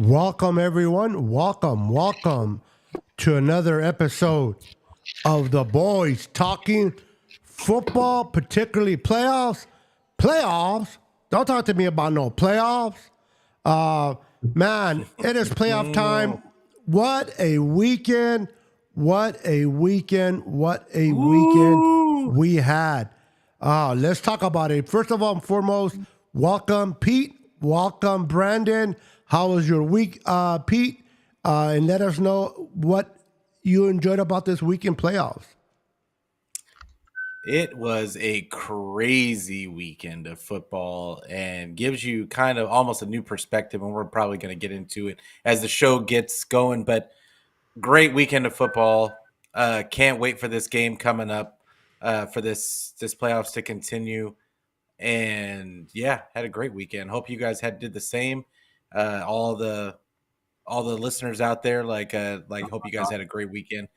Welcome, everyone. Welcome to another episode of the boys talking football, particularly playoffs. Playoffs? Don't talk to me about no playoffs. Uh, man, it is playoff time. What a weekend. What a weekend. What a weekend we had. Let's talk about it. First of all and foremost, welcome, Pete. Welcome, Brandon. How was your week, Pete? And let us know what you enjoyed about this weekend playoffs. It was a crazy weekend of football and gives you kind of almost a new perspective. And we're probably going to get into it as the show gets going. But great weekend of football. Can't wait for this game coming up for this playoffs to continue. And yeah, had a great weekend. Hope you guys did the same. All the listeners out there, hope you guys had a great weekend.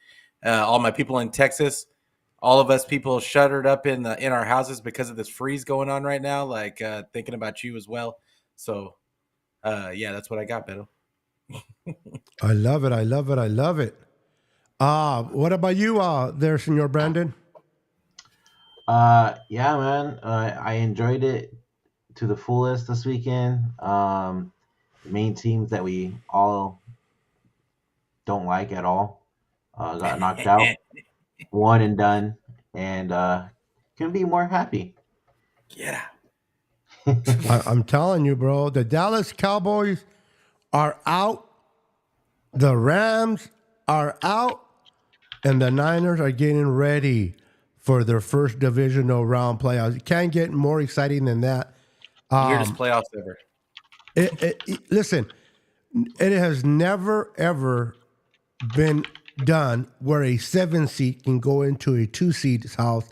All my people in Texas, all of us people shuttered up in our houses because of this freeze going on right now. Thinking about you as well. So, yeah, that's what I got, Beto. I love it. I love it. I love it. What about you, there, Senor Brandon? Yeah, man. I enjoyed it to the fullest this weekend. The main teams that we all don't like at all got knocked out, one and done, and couldn't be more happy. Yeah. I'm telling you, bro, the Dallas Cowboys are out. The Rams are out. And the Niners are getting ready for their first divisional round playoffs. You can't get more exciting than that. Weirdest playoffs ever. Listen, it has never, ever been done where a 7 seed can go into a 2 seed's house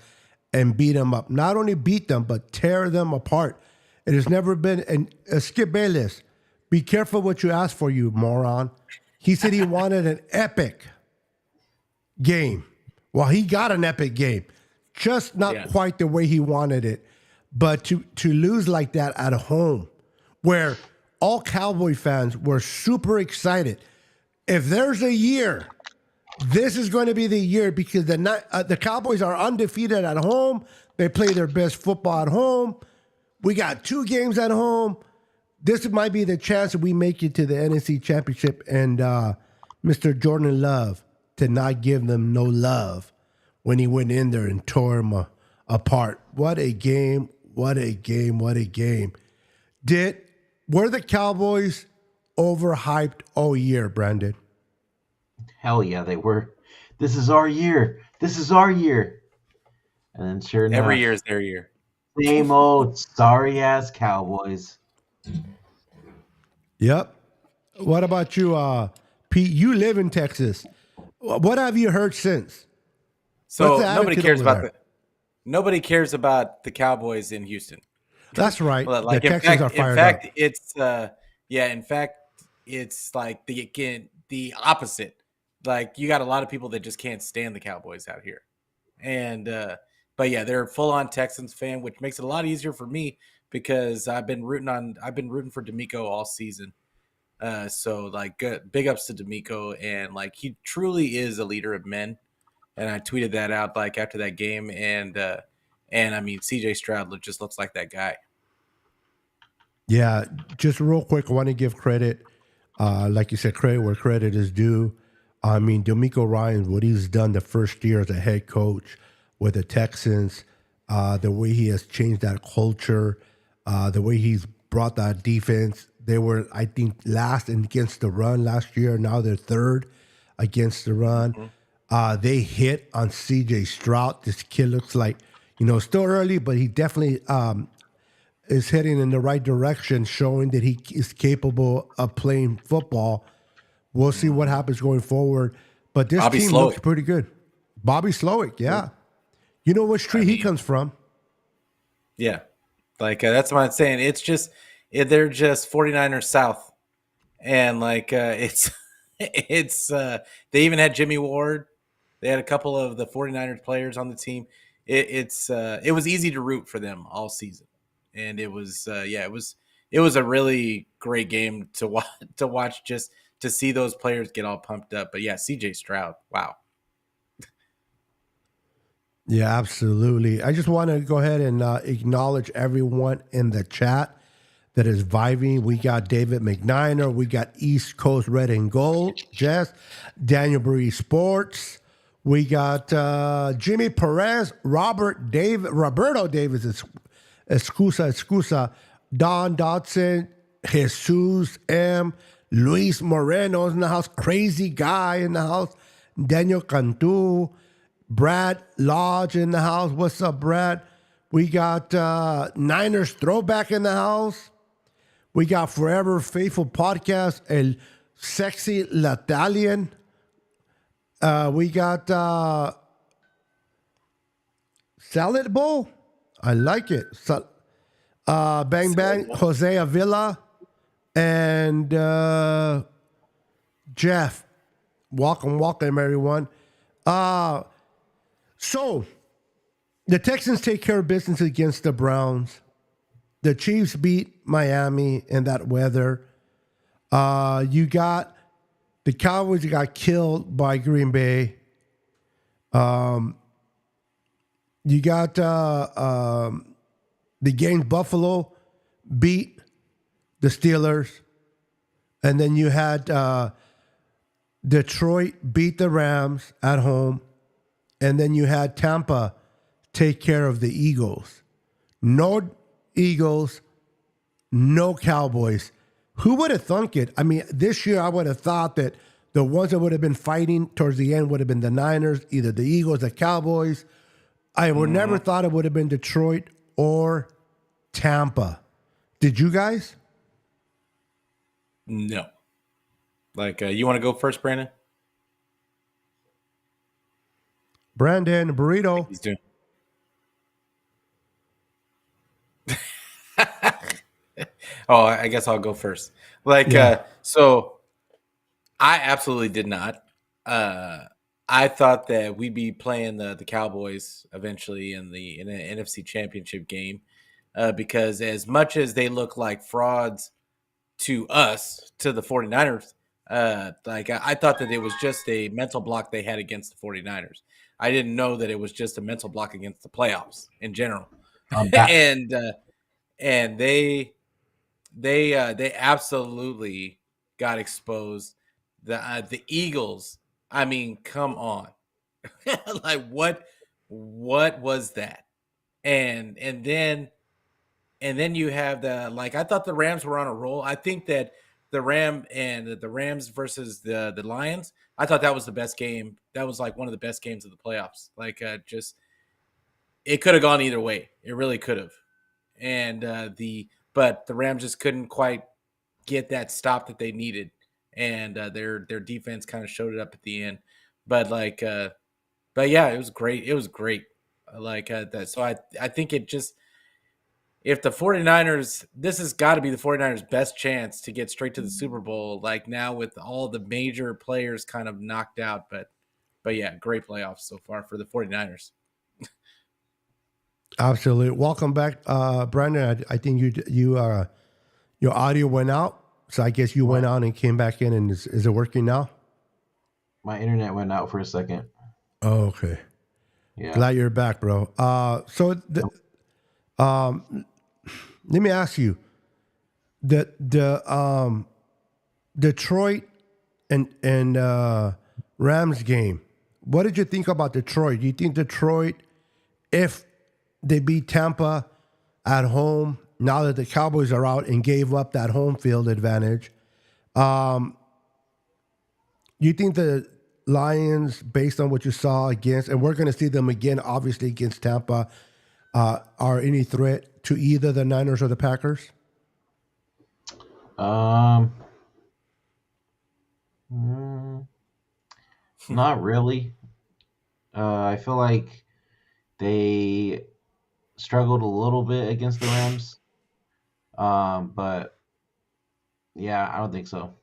and beat them up. Not only beat them, but tear them apart. It has never been. And Skip Bayless, be careful what you ask for, you moron. He said he wanted an epic game. Well, he got an epic game, just not quite the way he wanted it. But to lose like that at home, where all Cowboy fans were super excited. If there's a year, this is going to be the year because the Cowboys are undefeated at home. They play their best football at home. We got 2 games at home. This might be the chance that we make it to the NFC Championship and Mr. Jordan Love to not give them no love when he went in there and tore them apart. What a game. What a game. What a game. Were the Cowboys overhyped all year, Brandon? Hell yeah, they were. This is our year. This is our year. And then sure enough, Every year is their year. Same old sorry ass Cowboys. Yep. What about you, Pete? You live in Texas. What have you heard since? So nobody cares about the Cowboys in Houston. That's right. Well, the Texans are fired up. In fact, it's like the opposite. Like you got a lot of people that just can't stand the Cowboys out here, and but yeah, they're a full-on Texans fan, which makes it a lot easier for me because I've been rooting for D'Amico all season. So big ups to D'Amico, and like he truly is a leader of men. And I tweeted that out like after that game, and I mean CJ Stroud just looks like that guy. Yeah, just real quick, I want to give credit, like you said, credit where credit is due. I mean, D'Amico Ryan, what he's done the first year as a head coach with the Texans, the way he has changed that culture, the way he's brought that defense. They were, I think, last against the run last year. Now they're third against the run. They hit on CJ Stroud. This kid looks like, still early, but he definitely is heading in the right direction, showing that he is capable of playing football. We'll see what happens going forward. But this team looks pretty good. Bobby Slowick, yeah. You know which tree he comes from. Yeah. That's what I'm saying. It's just, they're just 49ers South. And it's they even had Jimmy Ward. They had a couple of the 49ers players on the team. It was easy to root for them all season. And it was it was a really great game to watch just to see those players get all pumped up. But yeah, CJ Stroud, wow. Yeah, absolutely. I just want to go ahead and acknowledge everyone in the chat that is vibing. We got David McNiner. We got East Coast Red and Gold. Jess, Daniel Bree Sports. We got Jimmy Perez, Roberto Davis, Excusa, Don Dodson, Jesus M, Luis Moreno's in the house, Crazy Guy in the house, Daniel Cantu, Brad Lodge in the house. What's up, Brad? We got Niners Throwback in the house. We got Forever Faithful Podcast, El Sexy Latalian. We got Salad Bowl. I like it. Bang Bang, Jose Avila, and Jeff. Welcome, everyone. So, the Texans take care of business against the Browns. The Chiefs beat Miami in that weather. You got the Cowboys got killed by Green Bay. You got the game Buffalo beat the Steelers. And then you had Detroit beat the Rams at home. And then you had Tampa take care of the Eagles. No Eagles, no Cowboys. Who would have thunk it? I mean, this year I would have thought that the ones that would have been fighting towards the end would have been the Niners, either the Eagles, the Cowboys. I would never thought it would have been Detroit or Tampa. Did you guys? No. Like, you want to go first, Brandon? Brandon, Burrito. He's doing. Oh, I guess I'll go first. Like, so I absolutely did not. I thought that we'd be playing the Cowboys eventually in an NFC Championship game because as much as they look like frauds to us, to the 49ers, like I thought that it was just a mental block they had against the 49ers. I didn't know that it was just a mental block against the playoffs in general. And they absolutely got exposed. The Eagles, I mean, come on. Like what was that? And then you have I thought the Rams were on a roll. I think that the Rams versus the Lions, I thought that was the best game. That was like one of the best games of the playoffs. Like just it could have gone either way. It really could have. And but the Rams just couldn't quite get that stop that they needed. And their defense kind of showed it up at the end. But but yeah, it was great. It was great. Like that. So I think it just, if the 49ers, this has got to be the 49ers' best chance to get straight to the Super Bowl, like now with all the major players kind of knocked out. But yeah, great playoffs so far for the 49ers. Absolutely. Welcome back, Brandon. I think your audio went out. So I guess you went out and came back in, and is it working now? My internet went out for a second. Oh, okay. Yeah. Glad you're back, bro. Let me ask you, the Detroit and Rams game. What did you think about Detroit? Do you think Detroit, if they beat Tampa at home, now that the Cowboys are out and gave up that home field advantage, you think the Lions, based on what you saw against, and we're going to see them again, obviously, against Tampa, are any threat to either the Niners or the Packers? Not really. I feel like they struggled a little bit against the Rams. But yeah, I don't think so.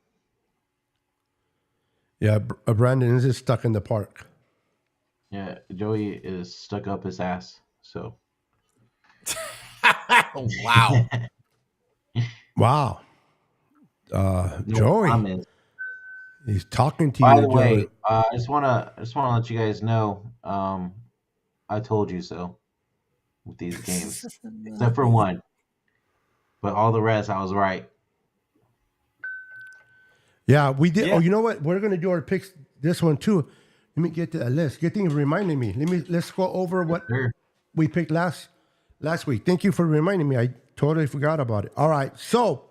Yeah, Brandon is just stuck in the park. Yeah, Joey is stuck up his ass. So Wow. Wow. No Joey, comments. he's talking to By you, the way, Joey. I just wanna let you guys know. I told you so with these games, except for one, but all the rest I was right. Yeah, we did. Yeah. Oh, you know what? We're gonna do our picks this one too. Let me get to that list. Good thing you reminded me. Let's go over what Sure. we picked last week. Thank you for reminding me. I totally forgot about it. All right. So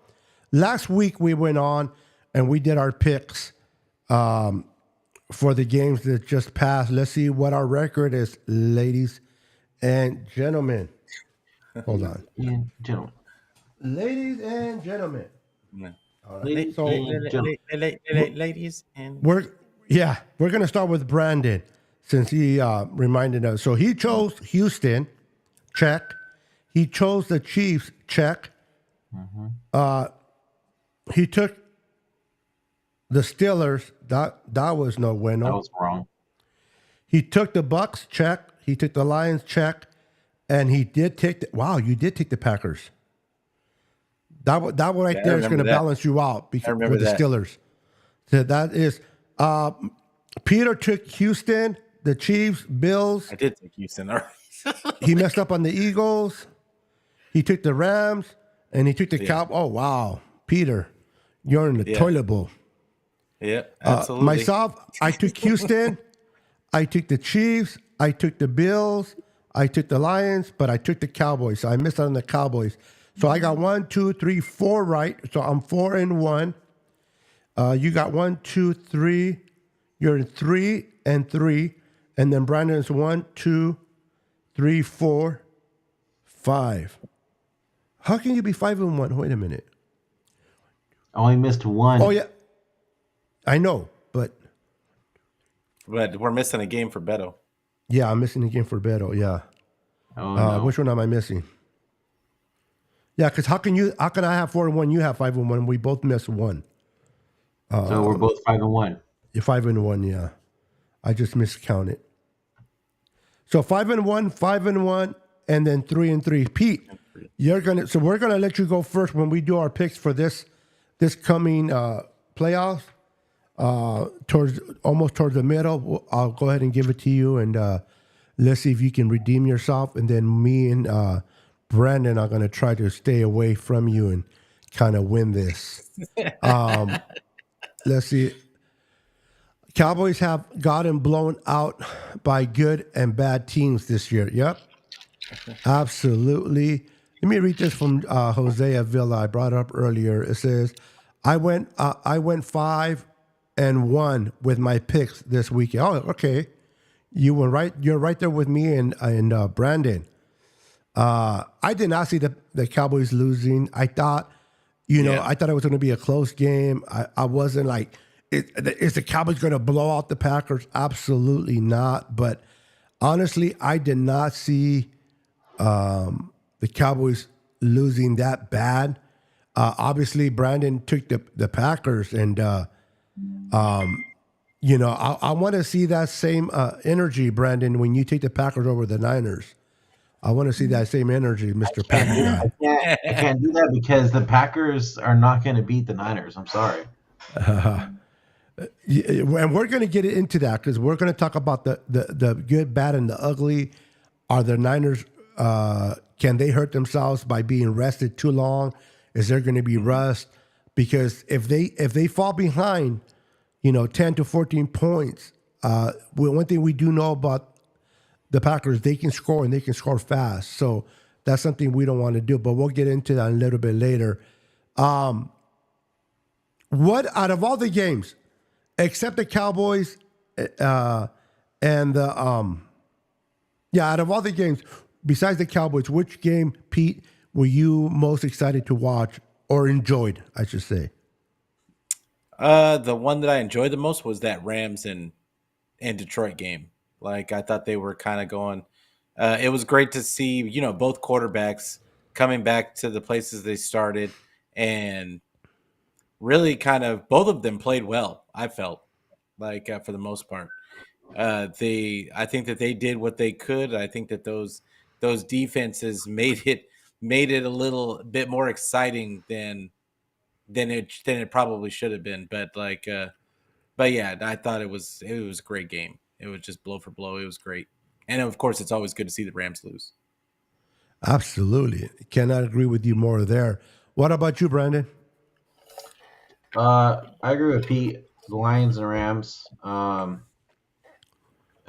last week we went on and we did our picks for the games that just passed. Let's see what our record is, ladies and gentlemen. Hold on. And gentlemen, Ladies and gentlemen. Yeah. All right. ladies So and gentlemen. Ladies and we're gonna start with Brandon since he reminded us. So he chose Houston, check. He chose the Chiefs, check. He took the Steelers. That was no That bueno. was wrong. He took the Bucks, check. He took the Lions, check. And he did take you did take the Packers. That one right I there is going remember to that. balance you out I remember with the that. Steelers. So that is Peter took Houston, the Chiefs, Bills. I did take Houston. All right. He messed up on the Eagles. He took the Rams, and he took the Yeah. Oh wow, Peter, you're in the Yeah. toilet bowl. Yeah, absolutely. Myself, I took Houston. I took the Chiefs. I took the Bills. I took the Lions, but I took the Cowboys. So I missed out on the Cowboys. So I got 1, 2, 3, 4 right. So I'm 4-1. You got 1, 2, 3. You're 3-3. And then Brandon's 1, 2, 3, 4, 5. How can you be 5-1? Wait a minute. I only missed one. Oh yeah, I know, but But we're missing a game for Beto. yeah, I'm missing the game for Beto. Yeah. Oh no. Which one am I missing? Yeah, because how can I have 4-1? You have 5-1. We both missed one. So we're both 5-1. You're 5-1. Yeah, I just miscounted. So 5-1, 5-1, and then 3-3. Pete, we're gonna let you go first when we do our picks for this coming playoffs. Towards the middle, I'll go ahead and give it to you, and let's see if you can redeem yourself. And then me and Brandon are going to try to stay away from you and kind of win this. Let's see. Cowboys have gotten blown out by good and bad teams this year. Yep, absolutely. Let me read this from Hosea Villa. I brought it up earlier. It says, "I went 5-1 with my picks this weekend." Oh, okay. You were right. You're right there with me and Brandon. I did not see the Cowboys losing. I thought, I thought it was going to be a close game. I wasn't like, is the Cowboys going to blow out the Packers? Absolutely not. But honestly, I did not see the Cowboys losing that bad. Obviously, Brandon took the Packers, and I want to see that same energy, Brandon, when you take the Packers over the Niners. I want to see that same energy, Mr. Packer guy. I can't do that because the Packers are not going to beat the Niners. I'm sorry. And we're going to get into that because we're going to talk about the good, bad, and the ugly. Are the Niners, can they hurt themselves by being rested too long? Is there going to be rust? Because if they fall behind, 10 to 14 points, one thing we do know about the Packers, they can score and they can score fast. So that's something we don't want to do, but we'll get into that a little bit later. What out of all the games, except the Cowboys and the out of all the games besides the Cowboys, which game, Pete, were you most excited to watch or enjoyed, I should say? The one that I enjoyed the most was that Rams and Detroit game. Like, I thought they were kind of going. It was great to see, both quarterbacks coming back to the places they started, and really kind of both of them played well. I felt like for the most part, I think that they did what they could. I think that those defenses made it a little bit more exciting than than it probably should have been. But but yeah, I thought it was a great game. It was just blow for blow. It was great, and of course, it's always good to see the Rams lose. Absolutely. Cannot agree with you more there. What about you, Brandon? I agree with Pete. The Lions and Rams.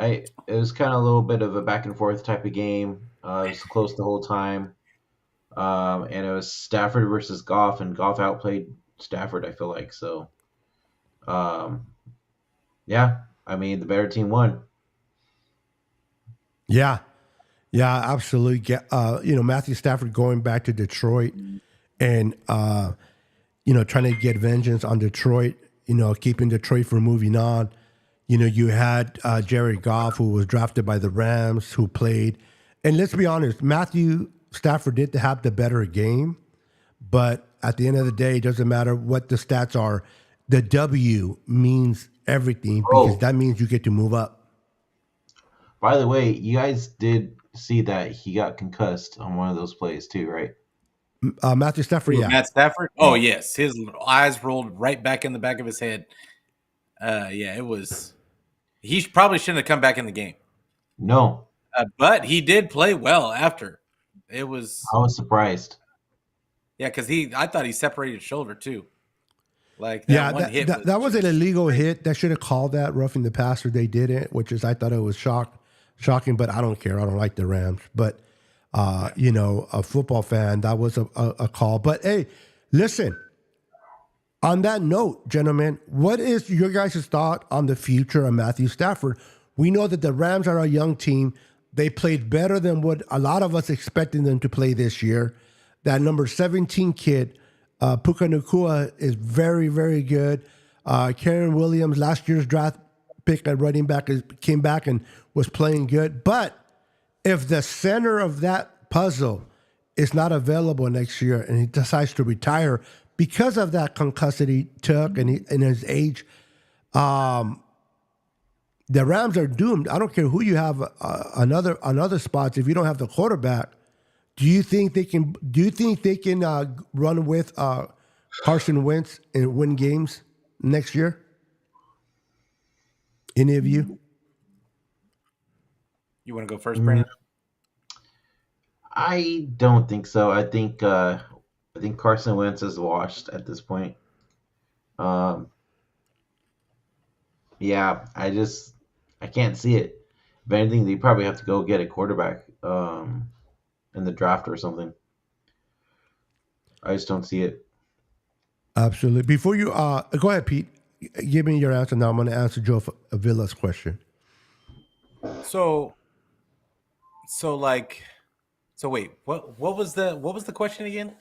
It was kind of a little bit of a back and forth type of game. It was close the whole time. And it was Stafford versus Goff, and Goff outplayed Stafford, I feel like. So, um, yeah, I mean, the better team won. Yeah. Yeah, absolutely. Matthew Stafford going back to Detroit and, trying to get vengeance on Detroit, keeping Detroit from moving on. You had Jared Goff, who was drafted by the Rams, who played. And let's be honest, Matthew Stafford did have the better game. But at the end of the day, it doesn't matter what the stats are. The W means everything because that means you get to move up. By the way, you guys did see that he got concussed on one of those plays too, right? Matthew Stafford, yeah. Matt Stafford? Oh, yes. His eyes rolled right back in the back of his head. Yeah, it was. He probably shouldn't have come back in the game. No. But he did play well after. It was. I was surprised. Yeah, because I thought he separated his shoulder too. Like that was an illegal hit. That should have called that roughing the passer. They didn't, which is I thought it was shocking, but I don't care. I don't like the Rams. But a football fan, that was a call. But hey, listen. On that note, gentlemen, what is your guys' thought on the future of Matthew Stafford? We know that the Rams are a young team. They played better than what a lot of us expected them to play this year. That number 17 kid, Puka Nacua, is very, very good. Karen Williams, last year's draft pick at running back, came back and was playing good. But if the center of that puzzle is not available next year and he decides to retire because of that concussed he took and his age, the Rams are doomed. I don't care who you have another spots. If you don't have the quarterback, do you think they can run with Carson Wentz and win games next year? Any of you? You want to go first, Brandon? I don't think so. I think Carson Wentz is washed at this point. Yeah, I can't see it. If anything, they probably have to go get a quarterback in the draft or something. I just don't see it. Absolutely. Before you go ahead, Pete. Give me your answer now. I'm going to answer Joe Avila's question. So wait, what was the question again?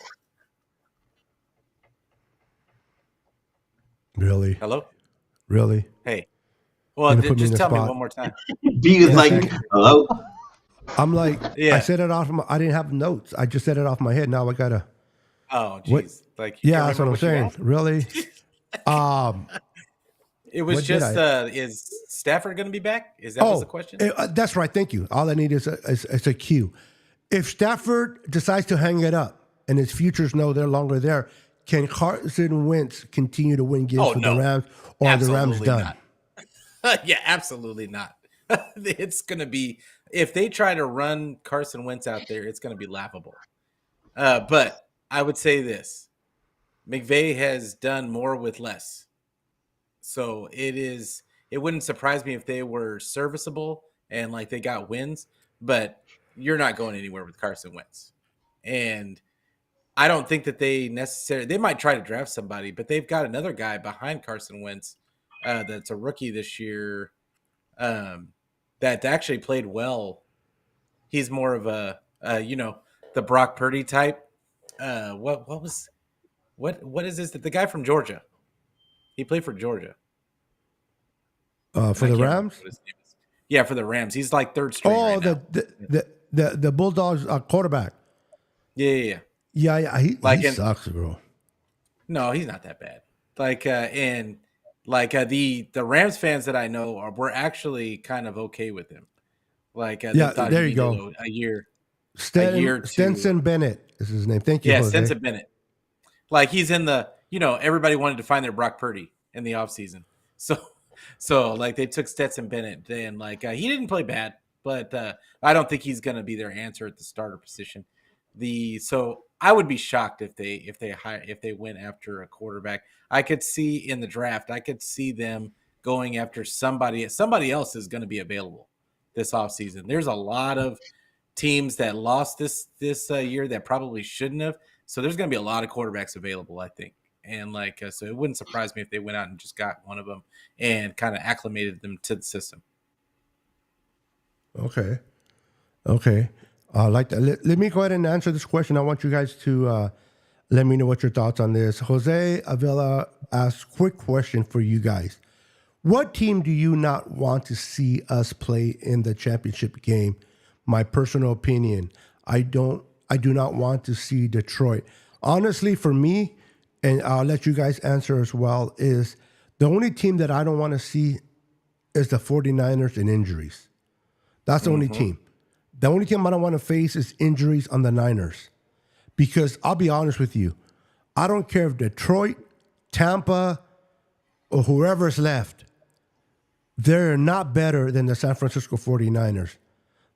Really? Hello? Really? Hey. Well, just tell me one more time. Be like, hello? I'm like, yeah. I said it off. I didn't have notes. I just said it off my head. Now I gotta. Oh, jeez. Like, yeah, that's what I'm saying. Really? It was just, is Stafford going to be back? Is that was the question? That's right. Thank you. All I need is a cue. If Stafford decides to hang it up and his futures know they're longer there, can Carson Wentz continue to win games for the Rams, or absolutely are the Rams done? Yeah, absolutely not. It's going to be, if they try to run Carson Wentz out there, it's going to be laughable. But I would say this. McVay has done more with less. So it wouldn't surprise me if they were serviceable and like they got wins, but you're not going anywhere with Carson Wentz. And I don't think that they might try to draft somebody, but they've got another guy behind Carson Wentz that's a rookie this year that actually played well. He's more of a the Brock Purdy type. What is this? The guy from Georgia. He played for Georgia. For the Rams? Yeah, for the Rams. He's like third string. Oh, the Bulldogs quarterback. Yeah. Yeah. He sucks, bro. No, he's not that bad. The Rams fans that I know were actually kind of okay with him. There you go. A year. Stenson Bennett is his name. Thank you. Yeah, Jose. Stenson Bennett. Like he's in the everybody wanted to find their Brock Purdy in the offseason. So like they took Stetson Bennett, and like he didn't play bad, but I don't think he's going to be their answer at the starter position. So I would be shocked if they went after a quarterback. I could see in the draft, I could see them going after somebody else is going to be available this offseason. There's a lot of teams that lost this year that probably shouldn't have. So there's going to be a lot of quarterbacks available, I think. And like, so it wouldn't surprise me if they went out and just got one of them and kind of acclimated them to the system. Okay. Like that. Let me go ahead and answer this question. I want you guys to let me know what your thoughts on this. Jose Avila asks, quick question for you guys. What team do you not want to see us play in the championship game? My personal opinion, I do not want to see Detroit. Honestly, for me, and I'll let you guys answer as well, is the only team that I don't want to see is the 49ers and injuries. That's the only team. The only team I don't want to face is injuries on the Niners. Because I'll be honest with you, I don't care if Detroit, Tampa, or whoever's left, they're not better than the San Francisco 49ers.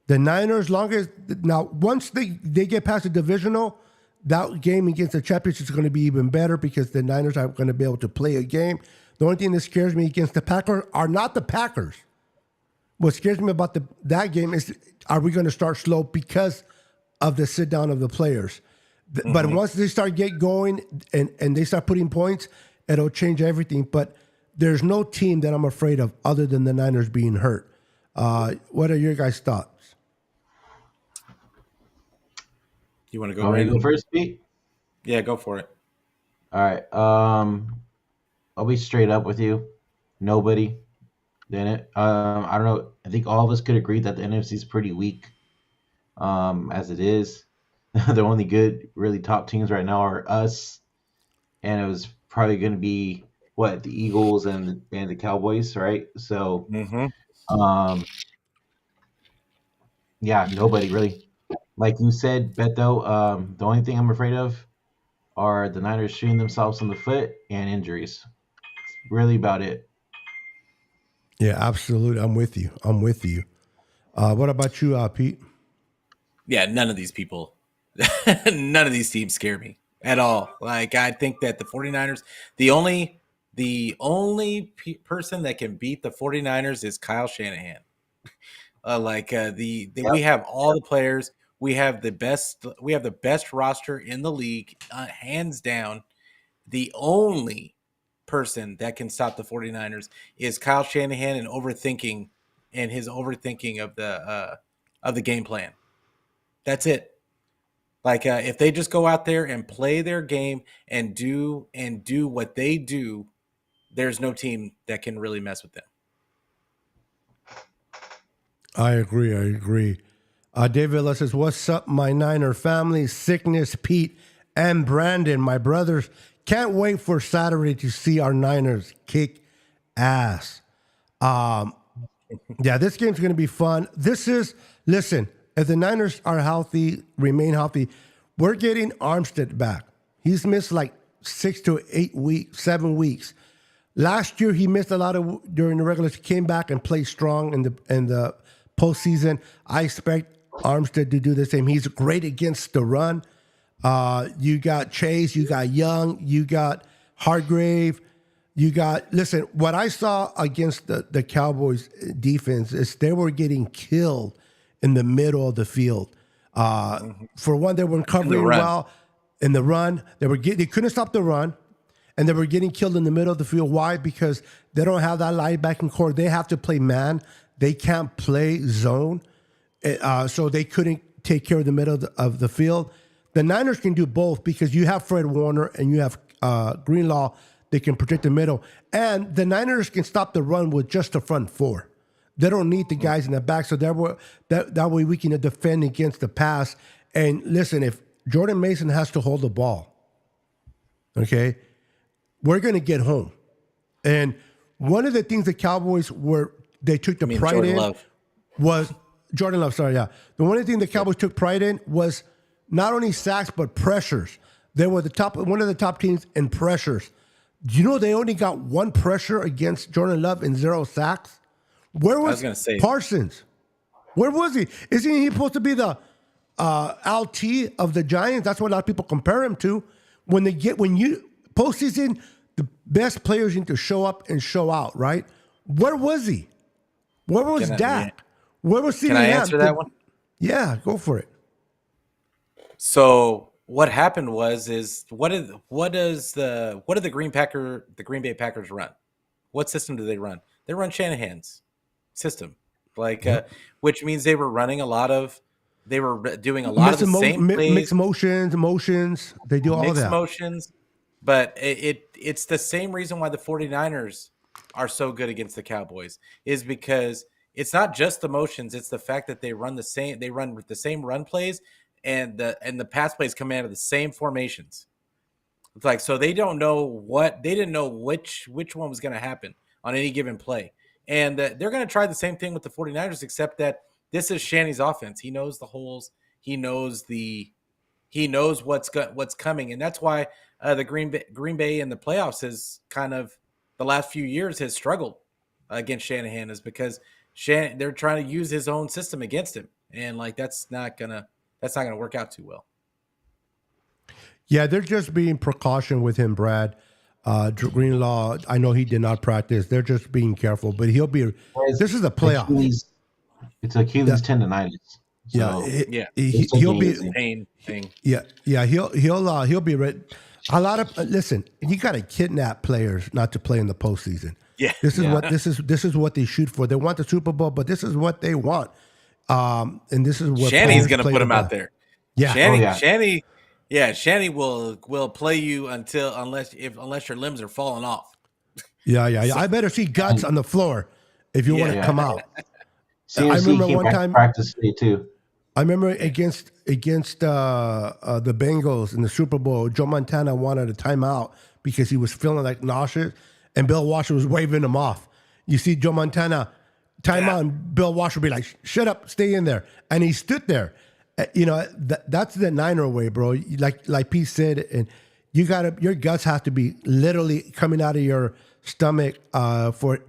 The Niners, once they get past the divisional, that game against the Championship is going to be even better because the Niners are going to be able to play a game. The only thing that scares me against the Packers are not the Packers. What scares me about that game is, are we going to start slow because of the sit down of the players? But once they start get going and they start putting points, it'll change everything. But there's no team that I'm afraid of other than the Niners being hurt. What are your guys' thoughts? You want to go go first, Pete? Yeah, go for it. All right. I'll be straight up with you. Nobody. Then I don't know. I think all of us could agree that the NFC is pretty weak, as it is. The only good, really top teams right now are us, and it was probably going to be the Eagles and the Cowboys, right? So, yeah, nobody really. Like you said, Beto, the only thing I'm afraid of are the Niners shooting themselves in the foot and injuries. That's really about it. Yeah, absolutely. I'm with you. What about you, Pete? Yeah, none of these teams scare me at all. Like, I think that the 49ers, the only person that can beat the 49ers is Kyle Shanahan. We have all the players. We have the best roster in the league, hands down. The only person that can stop the 49ers is Kyle Shanahan and his overthinking of the game plan. That's it. Like, if they just go out there and play their game and do what they do, there's no team that can really mess with them. I agree. David says, what's up, my Niner family? Sickness, Pete, and Brandon, my brothers. Can't wait for Saturday to see our Niners kick ass. Yeah, this game's going to be fun. Listen, if the Niners are healthy, remain healthy, we're getting Armstead back. He's missed like 6 to 8 weeks, 7 weeks. Last year, he missed a lot during the regular. He came back and played strong in the postseason. I expect Armstead to do the same. He's great against the run. You got Chase, you got Young, you got Hargrave, listen, what I saw against the Cowboys defense is they were getting killed in the middle of the field. For one, they weren't covering well in the run. They couldn't stop the run, and they were getting killed in the middle of the field. Why? Because they don't have that linebacking core. They have to play man. They can't play zone. So they couldn't take care of the middle of the field. The Niners can do both because you have Fred Warner and you have Greenlaw. They can protect the middle. And the Niners can stop the run with just the front four. They don't need the guys in the back. So that way we can defend against the pass. And listen, if Jordan Mason has to hold the ball, okay, we're going to get home. And one of the things the Cowboys they took the pride Jordan in Love. was Jordan Love. Sorry, yeah. The one thing the Cowboys took pride in was not only sacks but pressures. They were one of the top teams in pressures. Do you know they only got one pressure against Jordan Love and 0 sacks? Where was gonna say Parsons? Where was he? Isn't he supposed to be the LT of the Giants? That's what a lot of people compare him to. When you postseason, the best players need to show up and show out, right? Where was he? Where was Dak? Where was CeeDee Can I Lamb? answer that one? Yeah, go for it. So what happened is what did the Green Bay Packers run? What system do they run? They run Shanahan's system, which means they were doing a lot of the same plays, mixed motions. They do all that. Motions, but it's the same reason why the 49ers are so good against the Cowboys is because it's not just the motions, it's the fact that they run the same run plays and the pass plays come out of the same formations. It's like, so they didn't know which one was going to happen on any given play. And they're going to try the same thing with the 49ers, except that this is Shanny's offense. He knows the holes. He knows what's coming. And that's why the Green Bay in the playoffs is kind of the last few years has struggled against Shanahan, is because they're trying to use his own system against him. And that's not gonna work out too well. Yeah, they're just being precaution with him, Brad. Greenlaw, I know he did not practice. They're just being careful, but he'll be. This is a playoff. It's Achilles tendonitis. So he'll be pain thing. Yeah, he'll be ready. A lot of listen, you got to kidnap players not to play in the postseason. Yeah, this is what they shoot for. They want the Super Bowl, but this is what they want. And this is what Shanny's going to put him out there. Yeah, Shanny. Yeah, Shanny will play you unless your limbs are falling off. Yeah. I better see guts on the floor if you want to come out. I remember one time practice day too. I remember against the Bengals in the Super Bowl, Joe Montana wanted a timeout because he was feeling like nauseous, and Bill Washer was waving him off. You see Joe Montana timeout, and Bill Washer would be like, "Shut up, stay in there," and he stood there. That's the Niner way, bro. Like Pete said, and your guts have to be literally coming out of your stomach for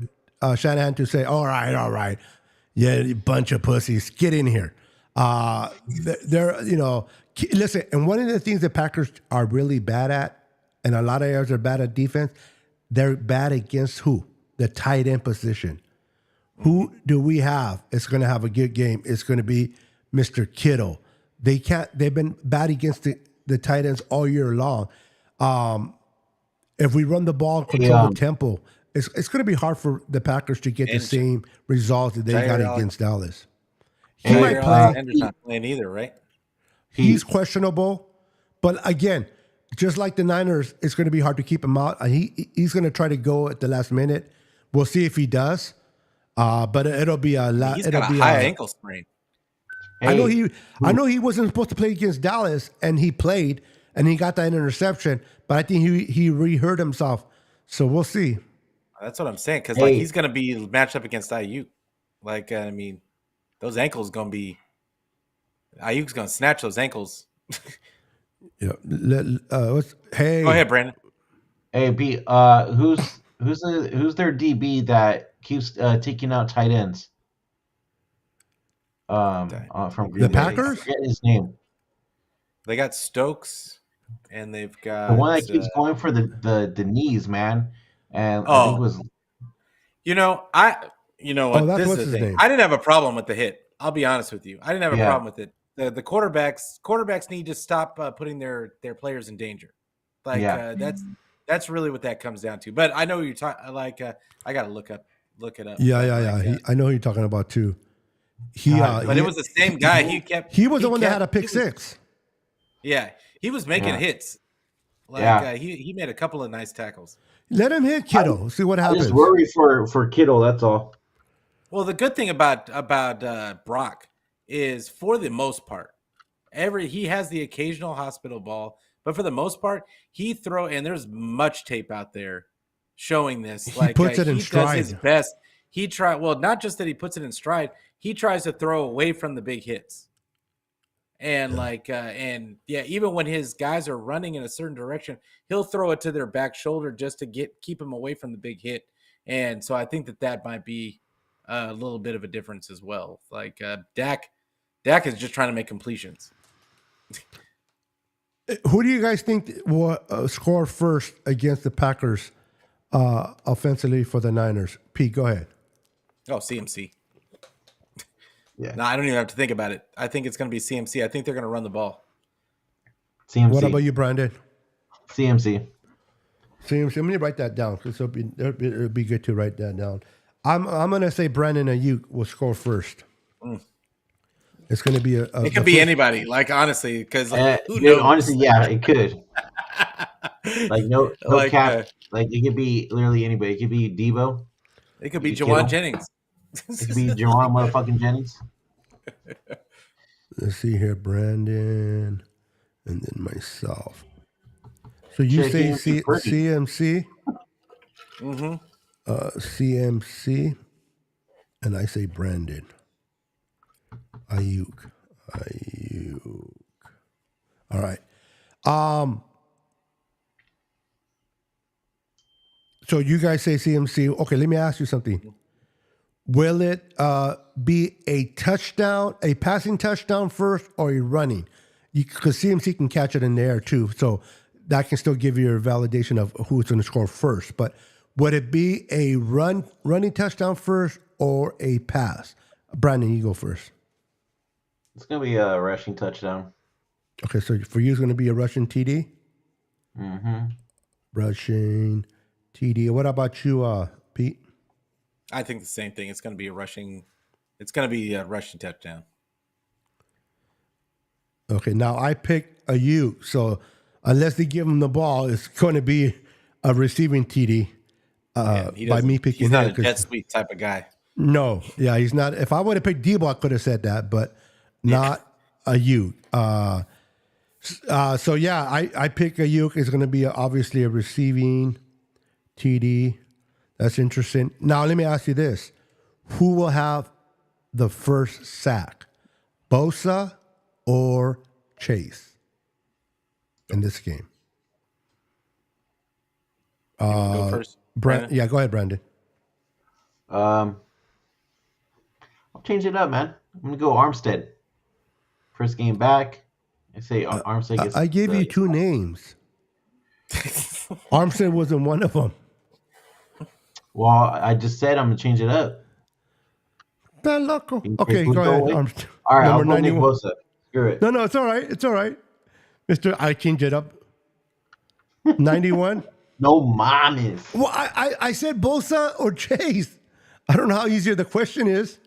Shanahan to say, all right, yeah, you bunch of pussies, get in here. Listen, and one of the things the Packers are really bad at, and a lot of areas are bad at defense, they're bad against who? The tight end position. Who do we have? It's going to have a good game. It's going to be Mr. Kittle. They've been bad against the tight ends all year long. If we run the ball and control the tempo, it's going to be hard for the Packers to get the same results that they got against Dallas. He might play. Alexander's not playing either, right? He's questionable, but again, just like the Niners, it's going to be hard to keep him out. He's going to try to go at the last minute. We'll see if he does. But it'll be a lot. He's got a high ankle sprain. I know he wasn't supposed to play against Dallas, and he played, and he got that interception. But I think he re-hurt himself. So we'll see. That's what I'm saying, because he's going to be matched up against Ayuk. Those ankles going to be. Ayuk's going to snatch those ankles. Yeah. Hey. Go ahead, Brandon. Hey, B. Who's their DB that keeps taking out tight ends? From Green the Bay. Packers? I forget his name. They got Stokes, and they've got the one that keeps going for the knees, man. And I think it was. This is the thing. I didn't have a problem with the hit. I'll be honest with you. I didn't have a problem with it. The quarterbacks need to stop putting their players in danger. That's really what that comes down to. But I know you're talking. I got to look it up. Yeah. I know who you're talking about too. But it was the same guy. He was the one that had a pick six. Yeah, he was making hits. He made a couple of nice tackles. Let him hit Kittle. See what happens. I just worry for Kittle. That's all. Well, the good thing about Brock is, for the most part, he has the occasional hospital ball, but for the most part, and there's much tape out there showing this. He puts it in stride. Does his best. Not just that he puts it in stride, he tries to throw away from the big hits. And even when his guys are running in a certain direction, he'll throw it to their back shoulder just to keep him away from the big hit. And so I think that might be a little bit of a difference as well. Like Dak is just trying to make completions. Who do you guys think will score first against the Packers offensively for the Niners? Pete, go ahead. Oh, CMC. Yeah. No, I don't even have to think about it. I think it's going to be CMC. I think they're going to run the ball. CMC. What about you, Brandon? CMC. CMC. I'm going to write that down because it'll be good to write that down. I'm going to say Brandon Ayuk will score first. It's going to be it could be anybody, like, honestly, because who knows? Honestly, yeah, it could. Like no cap. Like it could be literally anybody. It could be Debo. It could be Jawan Jennings. It could be Jawan motherfucking Jennings. Let's see here, Brandon, and then myself. So you say CMC? Mm-hmm. CMC, and I say Brandon. Ayuk. All right. So you guys say CMC. Okay, let me ask you something. Will it be a touchdown, a passing touchdown first, or a running? Because CMC can catch it in the air too, so that can still give you a validation of who's going to score first. But would it be a running touchdown first or a pass? Brandon, you go first. It's going to be a rushing touchdown. Okay, so for you, it's going to be a rushing TD? Mm-hmm. Rushing TD. What about you, Pete? I think the same thing. It's going to be a rushing touchdown. Okay, now I picked Ayuk, so unless they give him the ball, it's going to be a receiving TD by me picking him. He's not a jet sweep type of guy. No, yeah, he's not. If I would have picked Debo, I could have said that, but not Ayuk. So yeah, I pick Ayuk. It's going to be obviously a receiving TD. That's interesting. Now let me ask you this: who will have the first sack, Bosa or Chase in this game? Go first, Yeah, go ahead, Brandon. I'll change it up, man. I'm gonna go Armstead. First game back, I say Armstead gets. I gave you two names. Armstead wasn't one of them. Well, I just said I'm gonna change it up. Okay, go ahead. Armstead. All right, I'll go Nick Bosa. Screw it. No, it's all right. It's all right, Mister. I changed it up. 91. No mames. Well, I said Bosa or Chase. I don't know how easier the question is.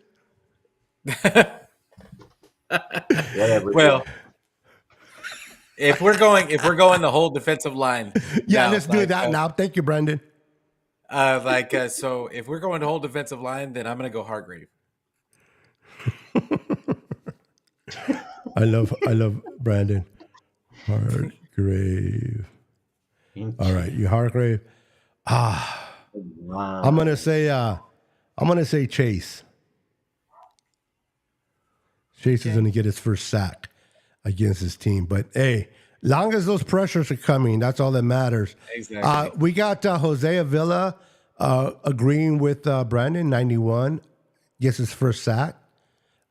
Well, if we're going the whole defensive line, yeah, let's do that now. Thank you, Brandon. So if we're going the whole defensive line, then I'm going to go Hargrave. I love Brandon Hargrave. All right, you Hargrave. Wow. I'm gonna say Chase. Chase is gonna get his first sack against his team. But hey, long as those pressures are coming, that's all that matters. Exactly. We got Jose Avila agreeing with Brandon. 91 gets his first sack.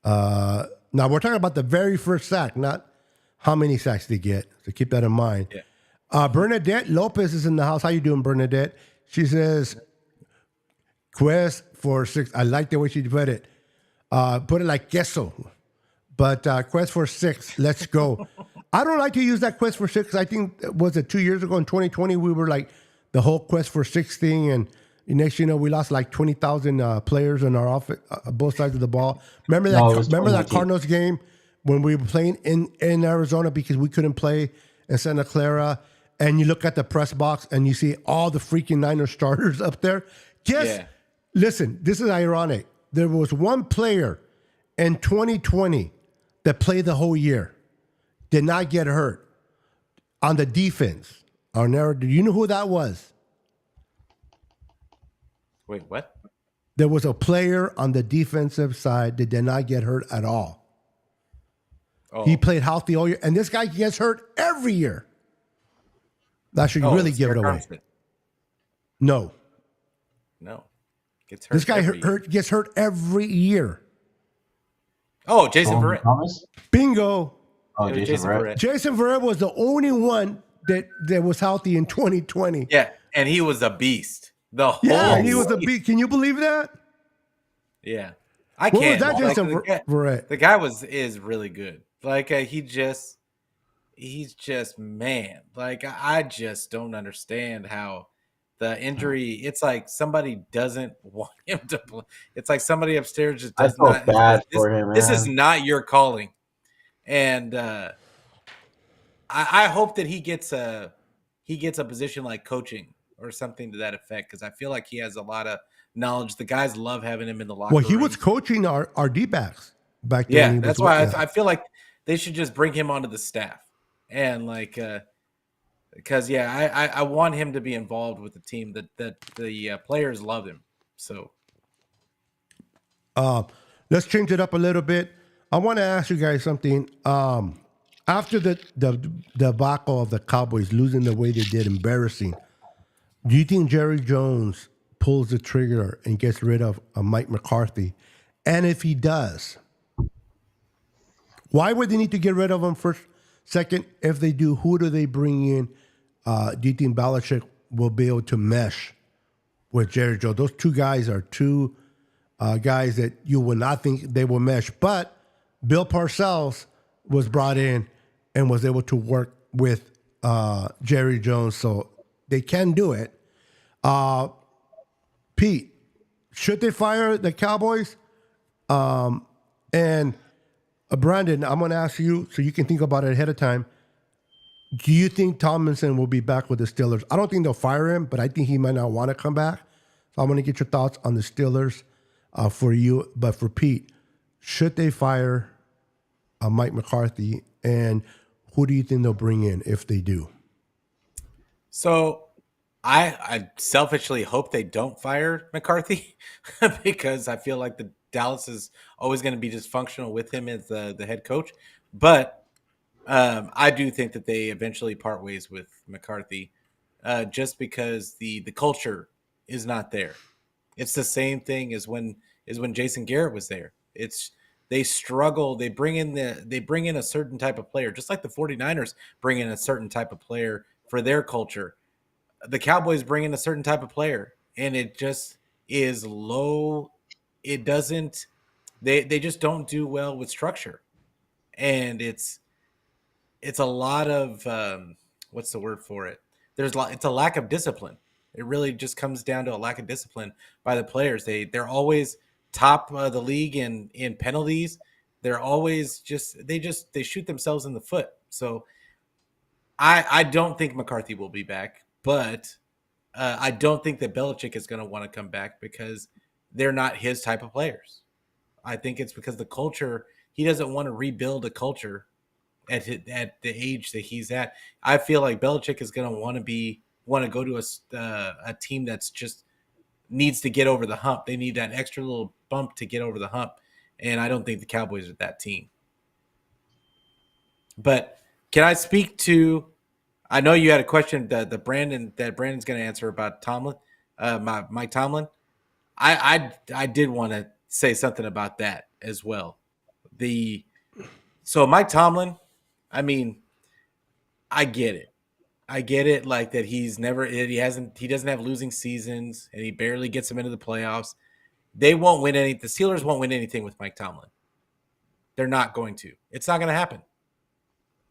Now we're talking about the very first sack, not how many sacks they get. So keep that in mind. Yeah. Bernadette Lopez is in the house. How you doing, Bernadette? She says, Quest for 6. I like the way she put it. Put it like queso. But Quest for 6, let's go. I don't like to use that Quest for 6. I think, was it 2 years ago in 2020, we were like the whole Quest for 6 thing. And next, we lost like 20,000 players in our offense, both sides of the ball. Remember that Cardinals game when we were playing in Arizona because we couldn't play in Santa Clara? And you look at the press box and you see all the freaking Niner starters up there. Listen, this is ironic. There was one player in 2020 that played the whole year, did not get hurt on the defense. Do you know who that was? Wait, what? There was a player on the defensive side that did not get hurt at all. He played healthy all year, and this guy gets hurt every year. That should really give it away. No, gets hurt. This guy gets hurt every year. Oh, Jason Verrett. Bingo. Oh, Jason Verrett. Jason Verrett was the only one that was healthy in 2020. Yeah, and he was a beast. He was a beast. Can you believe that? Yeah, I can't. Was that Jason Verrett? The guy is really good. Like he's just man. Like I just don't understand how the injury. It's like somebody doesn't want him to play. It's like somebody upstairs just does not. Bad for him, this is not your calling, and I hope that he gets a position like coaching or something to that effect, because I feel like he has a lot of knowledge. The guys love having him in the locker room. Well, he was coaching our D-backs back then. Yeah, that's why I feel like they should just bring him onto the staff. And because I want him to be involved with the team that the players love him. So let's change it up a little bit. I want to ask you guys something. After the debacle of the Cowboys losing the way they did, embarrassing, do you think Jerry Jones pulls the trigger and gets rid of Mike McCarthy? And if he does, why would they need to get rid of him first? Second, if they do, who do they bring in? Do you think Belichick will be able to mesh with Jerry Jones? Those two guys are two guys that you would not think they will mesh. But Bill Parcells was brought in and was able to work with Jerry Jones, so they can do it. Pete, should they fire the Cowboys? And Brandon, I'm going to ask you so you can think about it ahead of time. Do you think Tomlinson will be back with the Steelers? I don't think they'll fire him, but I think he might not want to come back. So I want to get your thoughts on the Steelers for you. But for Pete, should they fire Mike McCarthy? And who do you think they'll bring in if they do? So I selfishly hope they don't fire McCarthy because I feel like the Dallas is always going to be dysfunctional with him as the head coach. But I do think that they eventually part ways with McCarthy just because the culture is not there. It's the same thing as when Jason Garrett was there. They struggle. They bring in a certain type of player, just like the 49ers bring in a certain type of player for their culture. The Cowboys bring in a certain type of player, and it just is low. It doesn't. They just don't do well with structure, and it's a lot of what's the word for it? It's a lack of discipline. It really just comes down to a lack of discipline by the players. They're always top of the league in penalties. They're always they shoot themselves in the foot. So I don't think McCarthy will be back, but I don't think that Belichick is going to want to come back because they're not his type of players. I think it's because the culture, he doesn't want to rebuild a culture at the age that he's at. I feel like Belichick is going to want to go to a team that's just needs to get over the hump. They need that extra little bump to get over the hump. And I don't think the Cowboys are that team. But can I speak to, I know you had a question that Brandon's going to answer about Tomlin, Mike Tomlin. I did want to say something about that as well. So Mike Tomlin, I mean, I get it. Like that he doesn't have losing seasons and he barely gets them into the playoffs. The Steelers won't win anything with Mike Tomlin. They're not going to. It's not going to happen.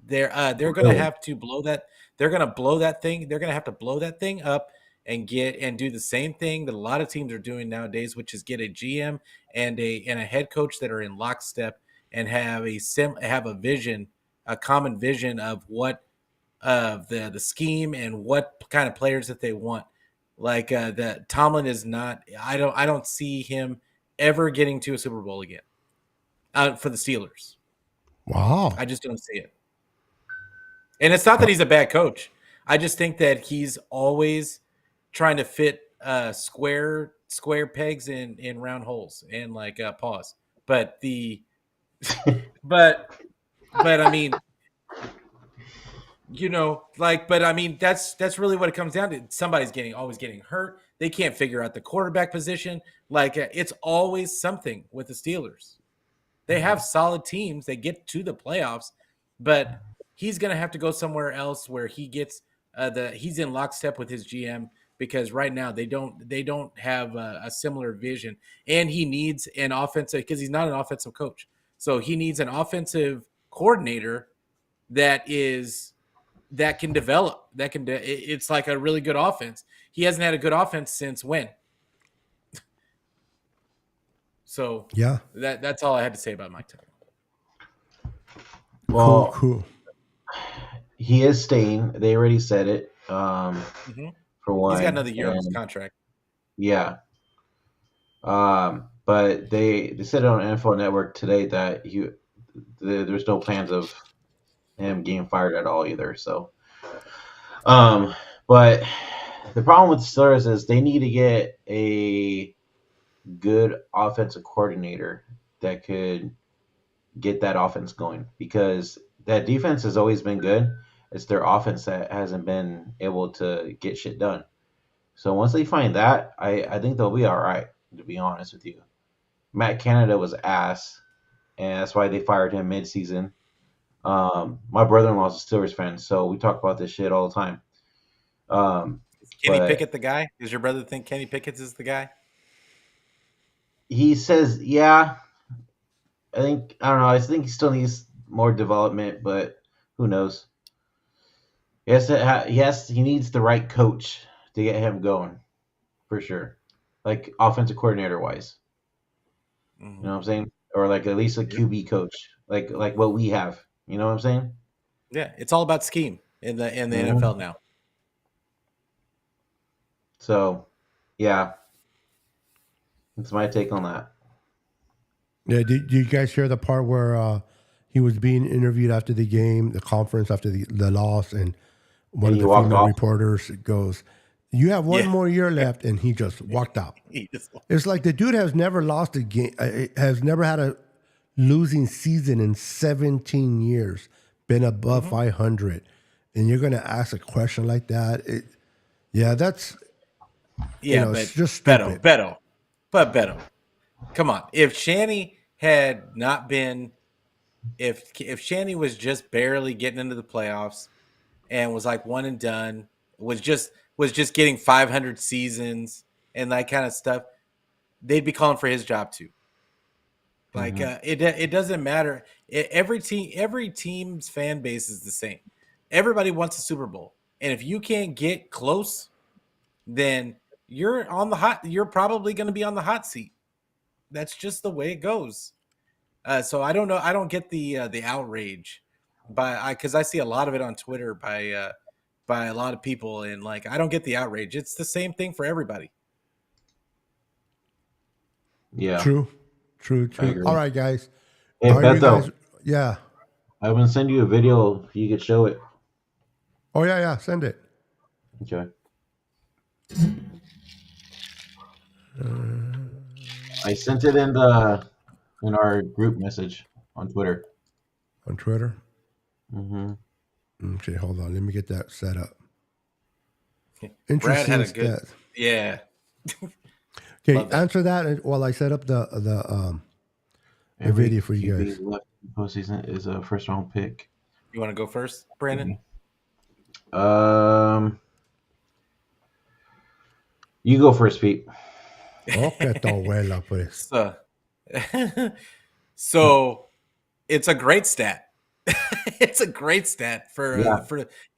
They're going to have to blow that. They're going to blow that thing. They're going to have to blow that thing up and do the same thing that a lot of teams are doing nowadays, which is get a GM and a head coach that are in lockstep and have a vision, a common vision of what the scheme and what kind of players that they want. Like that Tomlin is not. I don't see him ever getting to a Super Bowl again for the Steelers. Wow, I just don't see it. And it's not that he's a bad coach. I just think that he's always trying to fit square pegs in round holes and like pause. But but I mean, but I mean, that's really what it comes down to. Somebody's always getting hurt. They can't figure out the quarterback position. It's always something with the Steelers. They have solid teams. They get to the playoffs, but he's going to have to go somewhere else where he gets he's in lockstep with his GM, because right now they don't have a similar vision, and he needs an offensive, because he's not an offensive coach. So he needs an offensive coordinator that can develop, it's like a really good offense. He hasn't had a good offense since when? So Yeah. That's all I had to say about Mike Tomlin. Well, Cool. he is staying. They already said it. For one, he's got another year on his contract. Yeah. But they said it on NFL Network today that there's no plans of him getting fired at all either. So, but the problem with the Steelers is they need to get a good offensive coordinator that could get that offense going, because that defense has always been good. It's their offense that hasn't been able to get shit done. So once they find that, I think they'll be all right, to be honest with you. Matt Canada was ass, and that's why they fired him mid-season. My brother-in-law's a Steelers fan, so we talk about this shit all the time. Is Kenny Pickett the guy? Does your brother think Kenny Pickett is the guy? He says, yeah. I don't know. I think he still needs more development, but who knows? He needs the right coach to get him going, for sure. Like offensive coordinator wise. You know what I'm saying? Or like at least a QB coach, like what we have. You know what I'm saying? Yeah, it's all about scheme in the NFL now. So, yeah, that's my take on that. Yeah, did you guys hear the part where he was being interviewed after the game, the conference after the loss, and one of the female reporters goes, "You have one more year left," and he just walked out. It's like the dude has never lost a game, has never had a losing season in 17 years, been above 500, and you're going to ask a question like that? That's it's just stupid. Beto. Come on. If Shanny had not been, if Shanny was just barely getting into the playoffs and was like one and done, was just getting 500 seasons and that kind of stuff, they'd be calling for his job too. Like it doesn't matter. Every team's fan base is the same. Everybody wants a Super Bowl, and if you can't get close, then you're probably going to be on the hot seat. That's just the way it goes. So I don't know. I don't get the outrage, because I see a lot of it on Twitter by a lot of people, and like I don't get the outrage. It's the same thing for everybody. Yeah. True. All right, guys. Hey, Beto. Yeah. I'm gonna send you a video if you could show it. Oh yeah. Send it. Okay. I sent it in our group message on Twitter. On Twitter? Mm-hmm. Okay, hold on. Let me get that set up. Interesting. Brad had a good. Yeah. Okay, answer that while I set up the video for you guys. Left postseason is a first round pick. You want to go first, Brandon? You go first, Pete. So it's a great stat. It's a great stat for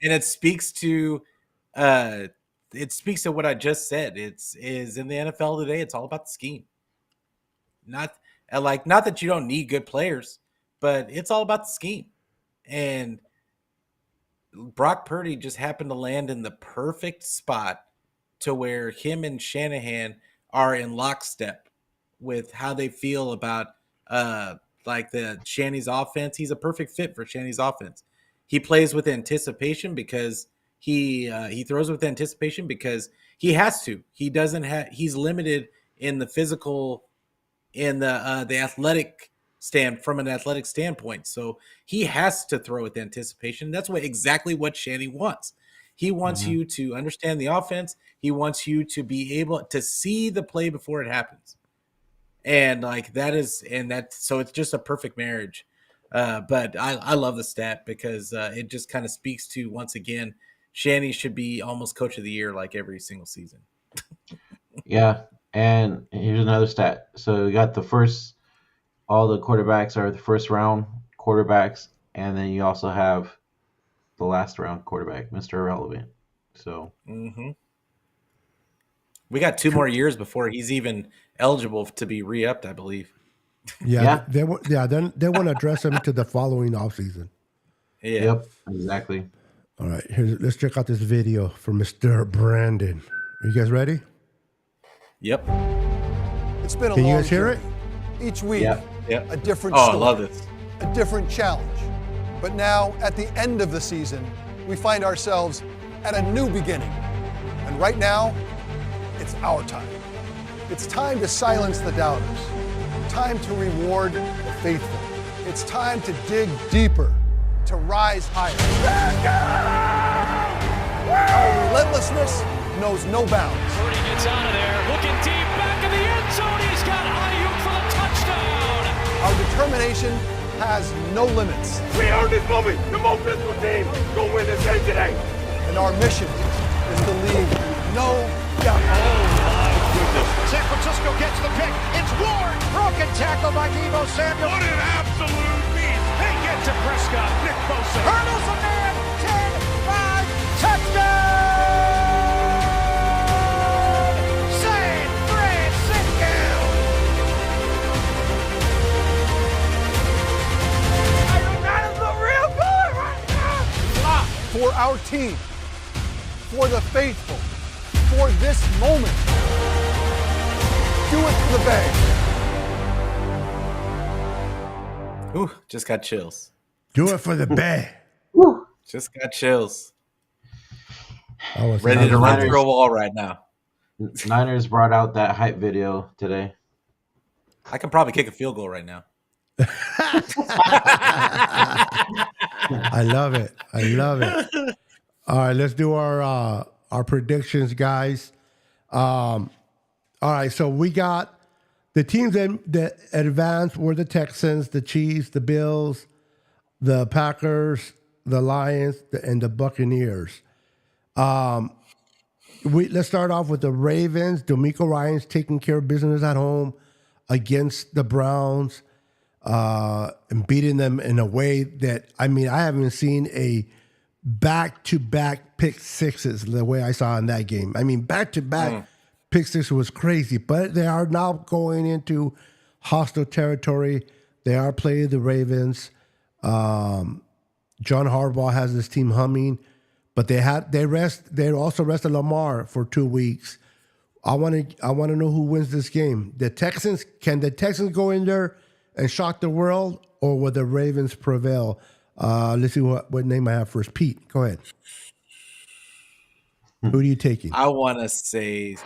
and it speaks to what I just said. Is in the NFL today, it's all about the scheme. Not that you don't need good players, but it's all about the scheme. And Brock Purdy just happened to land in the perfect spot to where him and Shanahan are in lockstep with how they feel about the Shanny's offense. He's a perfect fit for Shanny's offense. He plays with anticipation because he throws with anticipation because he has to. He doesn't have. He's limited in the physical, in the athletic from an athletic standpoint. So he has to throw with anticipation. That's exactly what Shanny wants. He wants you to understand the offense. He wants you to be able to see the play before it happens. And so it's just a perfect marriage. But I love the stat because it just kind of speaks to, once again, Shanny should be almost coach of the year like every single season. Yeah. And here's another stat. So we got all the quarterbacks are the first round quarterbacks. And then you also have the last round quarterback, Mr. Irrelevant. So we got 2 more years before he's even eligible to be re-upped, I believe. Yeah. They want to address him to the following offseason. Yeah. Yep, exactly. All right, let's check out this video for Mr. Brandon. Are you guys ready? Yep. It's been a Can long you guys hear journey. Each week, Yep. a different Oh, story, I love this. a different challenge. But now, at the end of the season, we find ourselves at a new beginning. And right now, it's our time. It's time to silence the doubters. Time to reward the faithful. It's time to dig deeper, to rise higher. Our relentlessness knows no bounds. Purdy gets out of there, looking deep, back in the end zone. He's got Ayuk for the touchdown. Our determination has no limits. We earned this moment. The most physical team gonna win this game today. And our mission is to leave no doubt. San Francisco gets the pick. It's Ward. Broken tackle by Deebo Samuel. What an absolute beast. They get to Prescott. Nick Bosa. Hurdles a man. 10-5. Touchdown. San Francisco. That is the real good right now. For our team, for the faithful, for this moment. Do it for the Bay. Ooh, just got chills. Do it for the Bay. Just got chills. Ready Ready to run through a wall right now. Niners brought out that hype video today. I can probably kick a field goal right now. I love it. I love it. All right, let's do our predictions, guys. All right, so we got the teams that advanced were the Texans, the Chiefs, the Bills, the Packers, the Lions, and the Buccaneers. Let's start off with the Ravens. D'Amico Ryan's taking care of business at home against the Browns and beating them in a way that, I haven't seen a back-to-back pick sixes the way I saw in that game. Back-to-back pick six was crazy, but they are now going into hostile territory. They are playing the Ravens. John Harbaugh has this team humming, but they also rested Lamar for 2 weeks. I want to know who wins this game. Can the Texans go in there and shock the world, or will the Ravens prevail? Let's see what name I have first. Pete, go ahead. Who are you taking? I want to say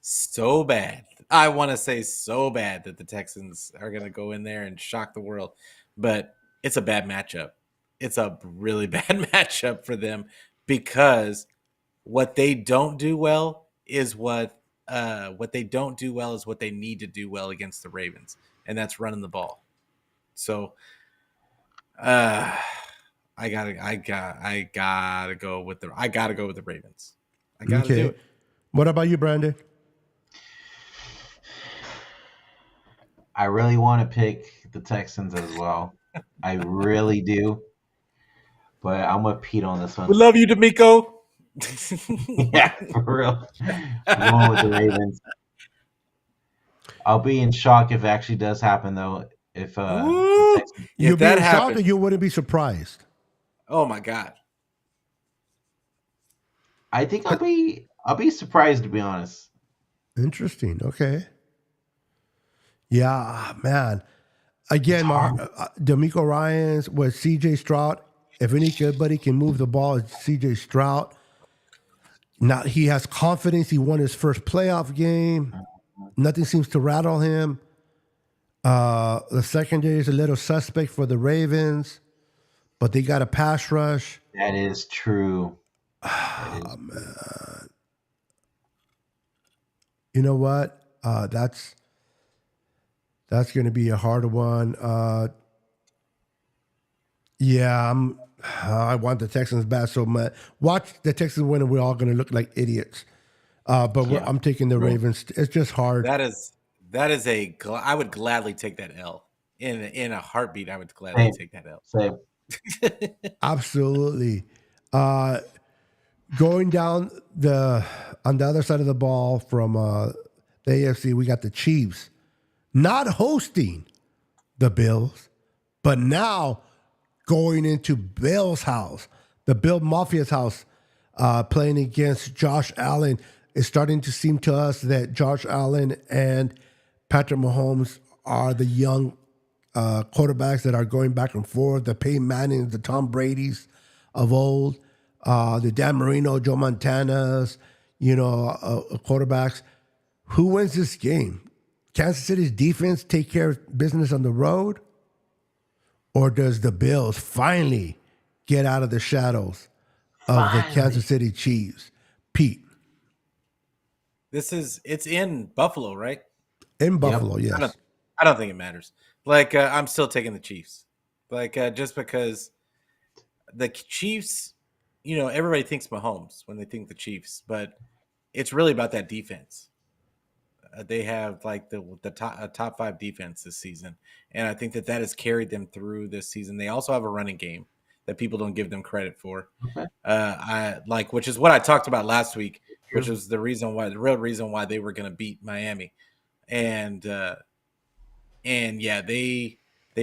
so bad. I want to say so bad that the Texans are going to go in there and shock the world. But it's a bad matchup. It's a really bad matchup for them because what they don't do well is what they need to do well against the Ravens, and that's running the ball. So I gotta go with the Ravens. I gotta do it. What about you, Brandon? I really want to pick the Texans as well. I really do. But I'm with Pete on this one. We love you, D'Amico. Yeah, for real. I'm going with the Ravens. I'll be in shock if it actually does happen, though. If You'd be that shocked, happened, or you wouldn't be surprised. Oh my God. I think I'll be surprised, to be honest. Interesting. Okay. Yeah, man. Again, D'Amico Ryans with C.J. Stroud. If anybody can move the ball, it's C.J. Stroud. Now he has confidence. He won his first playoff game. Nothing seems to rattle him. The secondary is a little suspect for the Ravens, but they got a pass rush. That is true. Man. You know what? That's going to be a hard one. I want the Texans bad so much. Watch the Texans win, and we're all going to look like idiots. I'm taking the Ravens. It's just hard. That is I would gladly take that L in a heartbeat. I would gladly take that L. Same. Absolutely. Going down on the other side of the ball from the AFC, we got the Chiefs not hosting the Bills, but now going into Bill's house, the Bill Mafia's house, playing against Josh Allen. It's starting to seem to us that Josh Allen and Patrick Mahomes are the young quarterbacks that are going back and forth, the Peyton Mannings, the Tom Brady's of old, the Dan Marino, Joe Montana's, quarterbacks. Who wins this game? Kansas City's defense take care of business on the road? Or does the Bills finally get out of the shadows of the Kansas City Chiefs? Pete. It's in Buffalo, right? In Buffalo, yes. I don't think it matters. I'm still taking the Chiefs. Just because the Chiefs, everybody thinks Mahomes when they think the Chiefs, but it's really about that defense. They have the top 5 defense this season, and I think that has carried them through this season. They also have a running game that people don't give them credit for. Okay. Which is what I talked about last week, which was the real reason why they were going to beat Miami, and they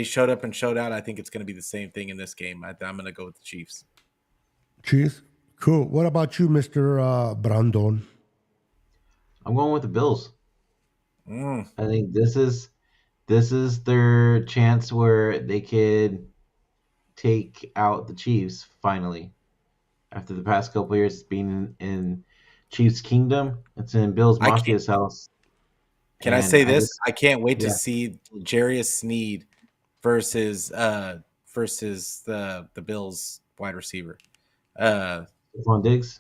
showed up and showed out. I think it's going to be the same thing in this game. I'm going to go with the Chiefs. Chiefs, cool. What about you, Mr. Brandon? I'm going with the Bills. I think this is their chance where they could take out the Chiefs finally. After the past couple of years being in Chiefs Kingdom, it's in Bills Mafia's house. Can I say this? I can't wait to see Jarius Sneed versus the Bills wide receiver. Stephon Diggs?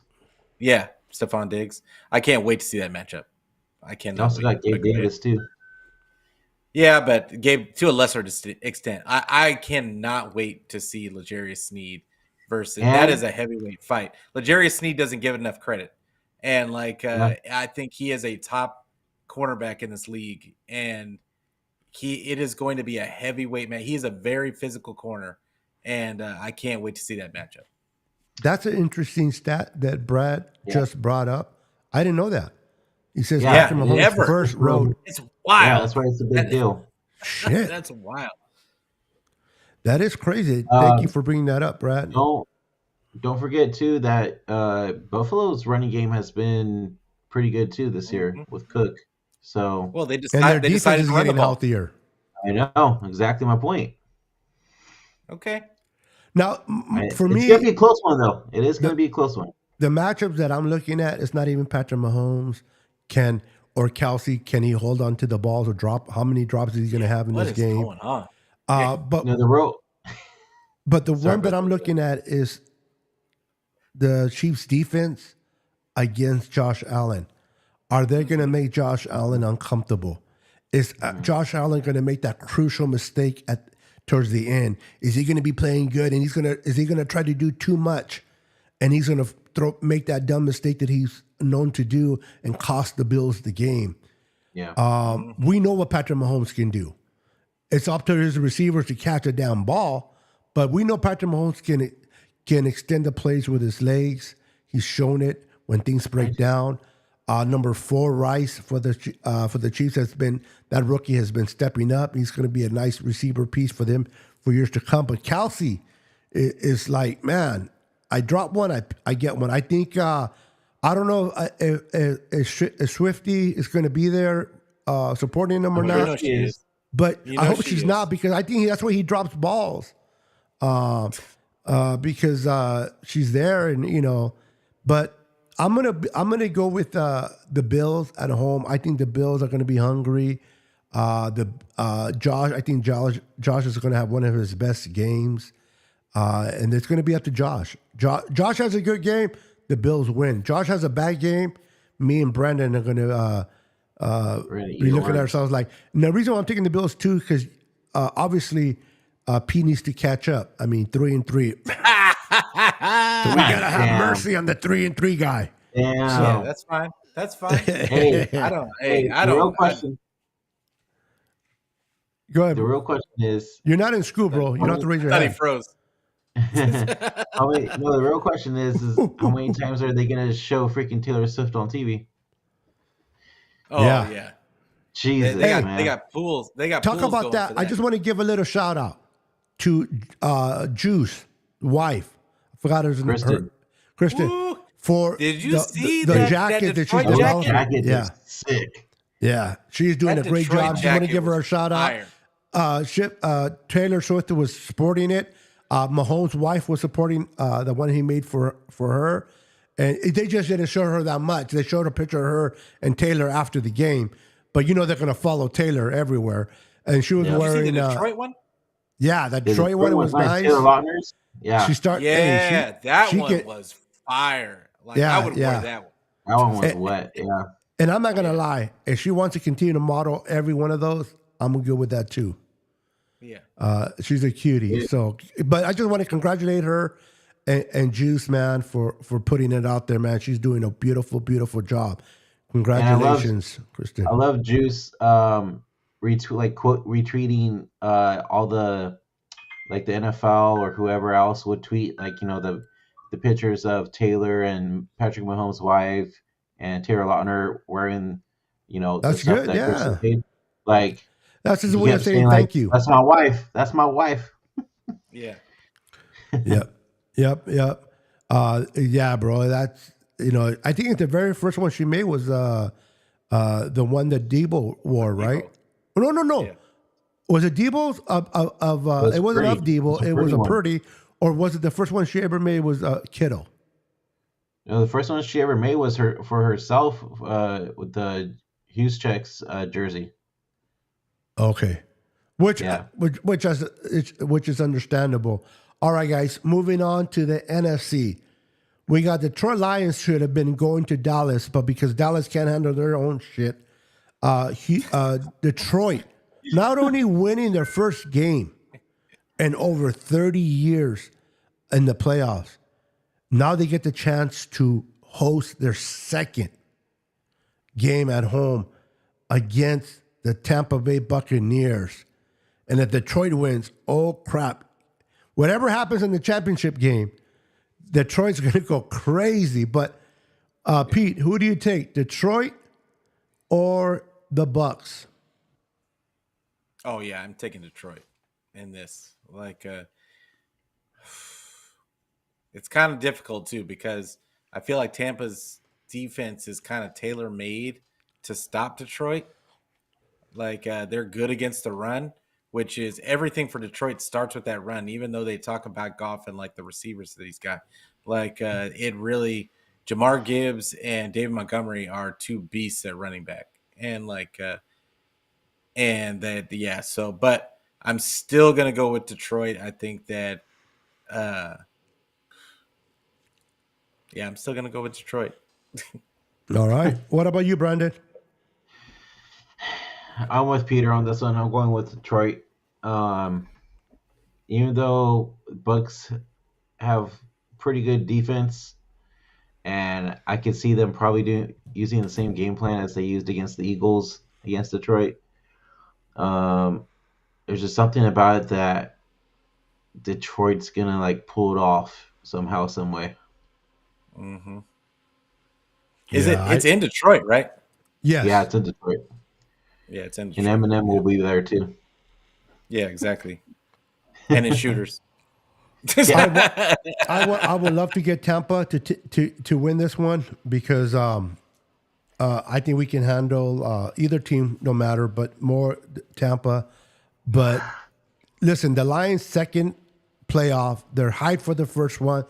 Yeah, Stephon Diggs. I can't wait to see that matchup. I cannot. You also got Gabe Davis too. Yeah, but Gabe to a lesser extent. I cannot wait to see L'Jarius Sneed versus that is a heavyweight fight. L'Jarius Sneed doesn't give enough credit, and I think he is a top cornerback in this league, and it is going to be a heavyweight man. He is a very physical corner, and I can't wait to see that matchup. That's an interesting stat that Brad just brought up. I didn't know that. He says Patrick Mahomes first road. It's wild. Yeah, that's why it's a big deal. Shit. That's wild. That is crazy. Thank you for bringing that up, Brad. Don't forget, too, that Buffalo's running game has been pretty good, too, this year with Cook. So, well, their defense is getting healthier. I know. Exactly my point. Okay. Now, for me... It's going to be a close one, though. It is going to be a close one. The matchups that I'm looking at, it's not even Patrick Mahomes. Or Kelsey, can he hold on to the balls or drop? How many drops is he going to have in this game? What is going on? But the road. But the one that I'm looking at is the Chiefs' defense against Josh Allen. Are they going to make Josh Allen uncomfortable? Is Josh Allen going to make that crucial mistake towards the end? Is he going to be playing good and is he going to try to do too much, and he's going to make that dumb mistake that he's known to do and cost the Bills the game? Yeah. We know what Patrick Mahomes can do. It's up to his receivers to catch a damn ball, but we know Patrick Mahomes can extend the plays with his legs. He's shown it when things break down. Number 4, Rice for the Chiefs that rookie has been stepping up. He's going to be a nice receiver piece for them for years to come. But Kelsey is like, man, I drop one, I get one. I think I don't know if Swifty is going to be there supporting him or not. know she is. But I hope she's not, because I think that's where he drops balls. Because she's there, and but I'm gonna go with the Bills at home. I think the Bills are gonna be hungry. Josh, I think Josh is going to have one of his best games, and it's going to be up to Josh. Josh has a good game, the Bills win. Josh has a bad game, me and Brandon are going to be looking at ourselves like. And the reason why I'm taking the Bills too, because obviously P needs to catch up. I mean, 3-3. So we gotta have mercy on the 3-3 guy. Damn. Yeah, that's fine. That's fine. Hey, I don't. the real question. Go ahead. The real question is, You're not in school, bro. You don't have to raise your I thought he hand. froze. the real question is how many times are they gonna show freaking Taylor Swift on TV? Oh Yeah. yeah. Jesus, man. They got pools. They got Talk pools about going that. for I just want to give a little shout out to Juice wife. I forgot her Kristen. Kristen. Woo! For Did you see the that jacket that she's Detroit developing? Jacket Yeah, is sick. yeah, she's doing That a great Detroit job. Just want to jacket give her a was shout fire. out. Taylor Swift was sporting it. Mahomes' wife was supporting the one he made for her, and they just didn't show her that much. They showed a picture of her and Taylor after the game, but you know they're going to follow Taylor everywhere. And she was Did you wearing see the Detroit one? yeah, the Detroit one was nice. Taylor Lautner's? Yeah, She started. Yeah, that one was fire. Like Yeah, I would yeah. wear that one. that one was wet. Yeah, And I'm not gonna lie, if she wants to continue to model every one of those, I'm good with that too. Yeah. She's a cutie. So, but I just want to congratulate her and Juice, man, for putting it out there, man. She's doing a beautiful, beautiful job. Congratulations, Kristen. I love Juice retweeting all the like the NFL or whoever else would tweet the pictures of Taylor and Patrick Mahomes' wife and Taylor Lautner wearing the That's stuff good, that yeah. Kristen did. Like That's his he way of kept saying like, thank you. That's my wife. That's my wife. Yeah. Yep. Yeah, bro. That's I think the very first one she made was the one that Debo wore, right? No. Yeah. Was it Debo's it wasn't of Debo, it was a one. Purdy, or was it the first one she ever made was Kittle? The first one she ever made was for herself with the Hughes Checks jersey. Okay. Which Yeah. which is understandable. All right, guys, moving on to the NFC. We got Detroit Lions should have been going to Dallas, but because Dallas can't handle their own shit, Detroit not only winning their first game in over 30 years in the playoffs, now they get the chance to host their second game at home against the Tampa Bay Buccaneers. And if Detroit wins, oh crap. Whatever happens in the championship game, Detroit's going to go crazy. But Pete, who do you take, Detroit or the Bucs? Oh yeah, I'm taking Detroit in this. Like, it's kind of difficult too because I feel like Tampa's defense is kind of tailor made to stop Detroit. Like, they're good against the run, which is everything for Detroit starts with that run. Even though they talk about Goff and like the receivers that he's got, like it really Jamar Gibbs and David Montgomery are two beasts at running back, and like. So, but I'm still going to go with Detroit. I think that, I'm still going to go with Detroit. All right. What about you, Brandon? I'm with Peter on this one. I'm going with Detroit. Even though Bucks have pretty good defense, and I could see them probably using the same game plan as they used against the Eagles against Detroit. There's just something about it that Detroit's gonna like pull it off somehow, some way. Mm-hmm. It's in Detroit, right? Yes. Yeah, it's in Detroit. Yeah, it's in Detroit. And Eminem will be there too. Yeah, exactly. And in shooters. I would love to get Tampa to win this one because I think we can handle either team, no matter, but more Tampa. But listen, the Lions' second playoff, they're hyped for the first one.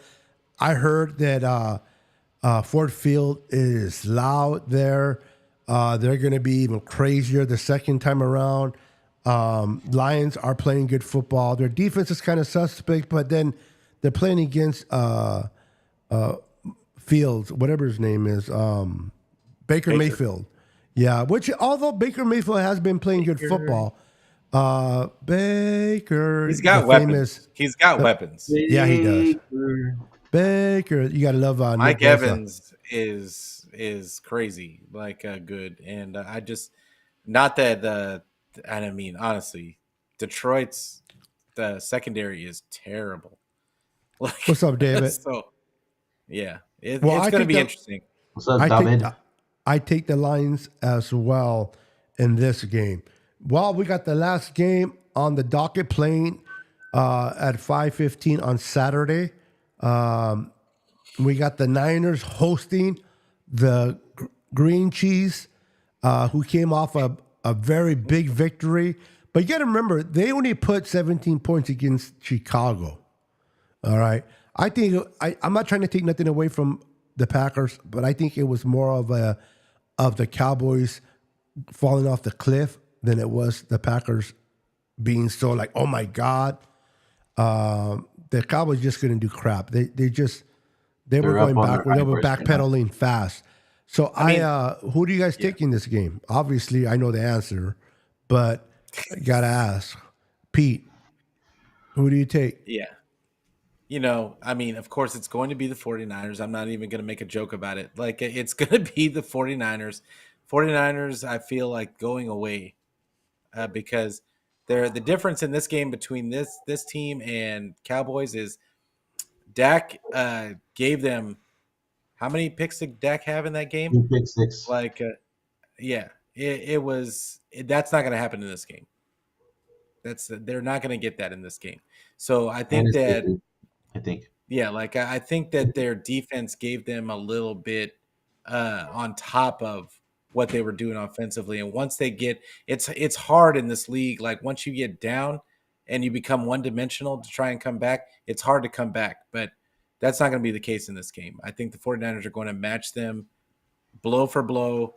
I heard that Ford Field is loud there. They're going to be even crazier the second time around. Lions are playing good football. Their defense is kind of suspect, but then they're playing against Fields, whatever his name is, Baker Mayfield. Yeah, which although Baker Mayfield has been playing good football, Baker, He's got weapons. He's got weapons. Yeah, he does. Baker, you gotta love Mike Nick Bosa. Evans is crazy, like good, and I just not that and I mean honestly, Detroit's the secondary is terrible. Like, What's up, David? So yeah, it's Well, going to be interesting. What's up, David? I take the Lions as well in this game. Well, we got the last game on the docket playing at 5:15 on Saturday. We got the Niners hosting the Green Cheese, who came off a very big victory. But you got to remember, they only put 17 points against Chicago. All right. I think I'm not trying to take nothing away from the Packers, but I think it was more of the Cowboys falling off the cliff than it was the Packers being so like, oh my God. The Cowboys just couldn't do crap. They were going backward. They were backpedaling fast. So who do you guys take in this game? Obviously, I know the answer, but I gotta ask, Pete, who do you take? Yeah. I mean, of course, it's going to be the 49ers. I'm not even going to make a joke about it. Like, it's going to be the 49ers. 49ers, I feel like going away because the difference in this game between this team and Cowboys is Dak gave them – how many picks did Dak have in that game? 2 pick six. Like, it was – that's not going to happen in this game. They're not going to get that in this game. So I think that – I think that their defense gave them a little bit on top of what they were doing offensively. And once they get it's hard in this league. Like once you get down and you become one-dimensional to try and come back, it's hard to come back. But that's not going to be the case in this game. I think the 49ers are going to match them blow for blow.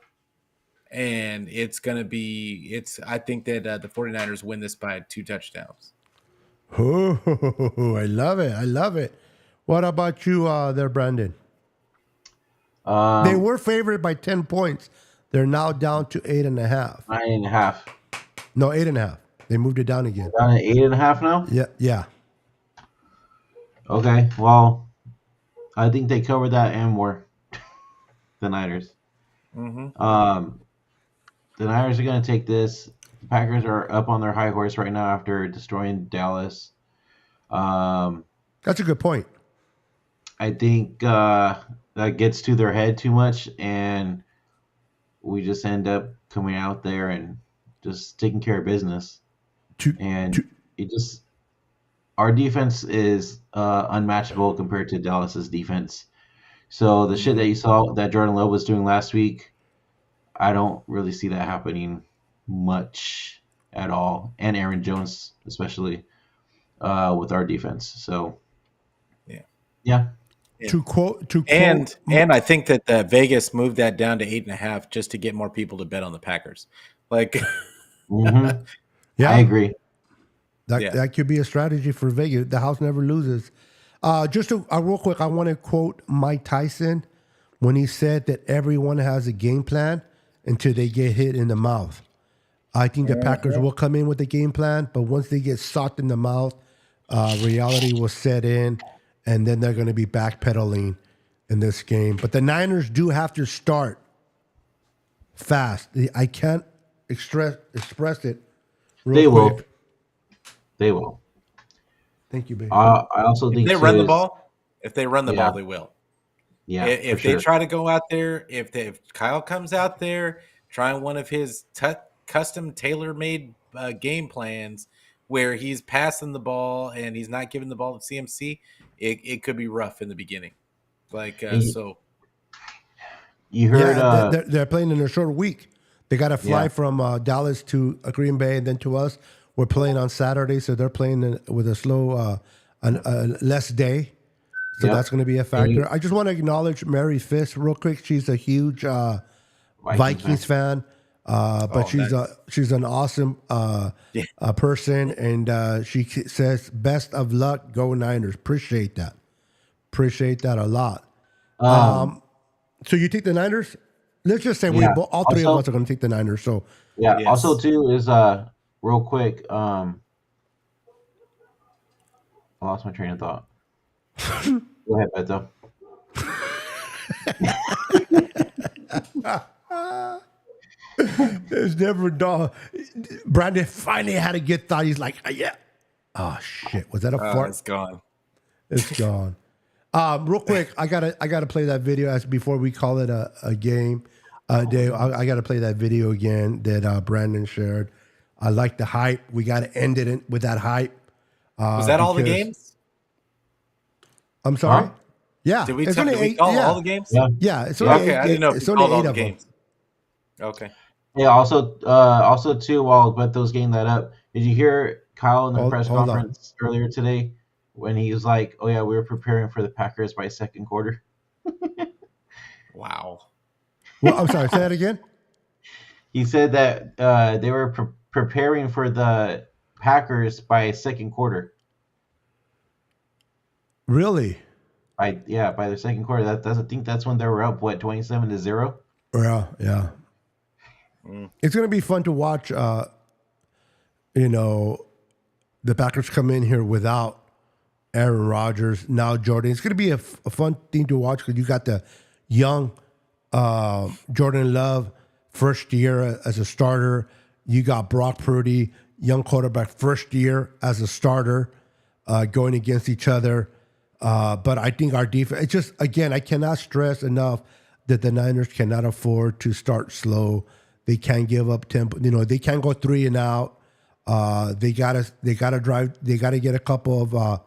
And it's going to be I think that the 49ers win this by 2 touchdowns. Oh, I love it. I love it. What about you there, Brandon? They were favored by 10 points. They're now down to 8.5. 9.5. No, 8.5. They moved it down again. Down to 8.5 now? Yeah. Okay, well, I think they covered that and more. The Niners. Mm-hmm. The Niners are going to take this. The Packers are up on their high horse right now after destroying Dallas. That's a good point. I think that gets to their head too much, and we just end up coming out there and just taking care of business. Our defense is unmatchable compared to Dallas's defense. So the shit that you saw that Jordan Love was doing last week, I don't really see that happening much at all, and Aaron Jones especially with our defense. So yeah. To quote, and I think that Vegas moved that down to 8.5 just to get more people to bet on the Packers. Like, yeah, I agree. That could be a strategy for Vegas. The house never loses. Just real quick, I want to quote Mike Tyson when he said that everyone has a game plan until they get hit in the mouth. I think the Packers will come in with a game plan, but once they get socked in the mouth, reality will set in, and then they're going to be backpedaling in this game. But the Niners do have to start fast. I can't express it real quick. They will. Thank you, baby. I also think if they run the ball, they will. Yeah. If they try to go out there, if Kyle comes out there trying one of his custom tailor-made game plans where he's passing the ball and he's not giving the ball to CMC, it could be rough in the beginning. So you heard they're playing in a short week. They got to fly from Dallas to Green Bay and then to us. We're playing on Saturday, so they're playing with a slow, less day. So that's going to be a factor. I just want to acknowledge Mary Fisk real quick. She's a huge Vikings fan. But she's an awesome person, and she says, "Best of luck, go Niners." Appreciate that a lot. So you take the Niners? Let's just say all three of us are going to take the Niners. So yeah. Yes. Also, too, is real quick. I lost my train of thought. Go ahead, Beto. there's never dog. Brandon finally had a good thought. He's like, yeah. Oh shit! Was that a fart? It's gone. It's gone. Real quick, I gotta play that video as before we call it a game. Dave, I gotta play that video again that Brandon shared. I like the hype. We gotta end it with that hype. Was that all the games? I'm sorry. Huh? Yeah. Did we it's only call yeah. all the games? Yeah. It's only Okay, I didn't know if it's we only called all 8 the of them. games. Okay. Yeah. Also too, while Beto's getting that up, did you hear Kyle in the press hold on. conference earlier today when he was like, "Oh yeah, we were preparing for the Packers by second quarter." Wow. Well, I'm sorry. Say that again. He said that they were preparing for the Packers by second quarter. Really? By the second quarter. I think that's when they were up 27-0. Yeah. It's gonna be fun to watch. The Packers come in here without Aaron Rodgers, now Jordan. It's gonna be a fun thing to watch because you got the young Jordan Love, first year as a starter. You got Brock Purdy, young quarterback, first year as a starter, going against each other. But I think our defense, it's just, again, I cannot stress enough that the Niners cannot afford to start slow. They can't give up tempo. They can't go 3 and out. They gotta drive. They gotta get a couple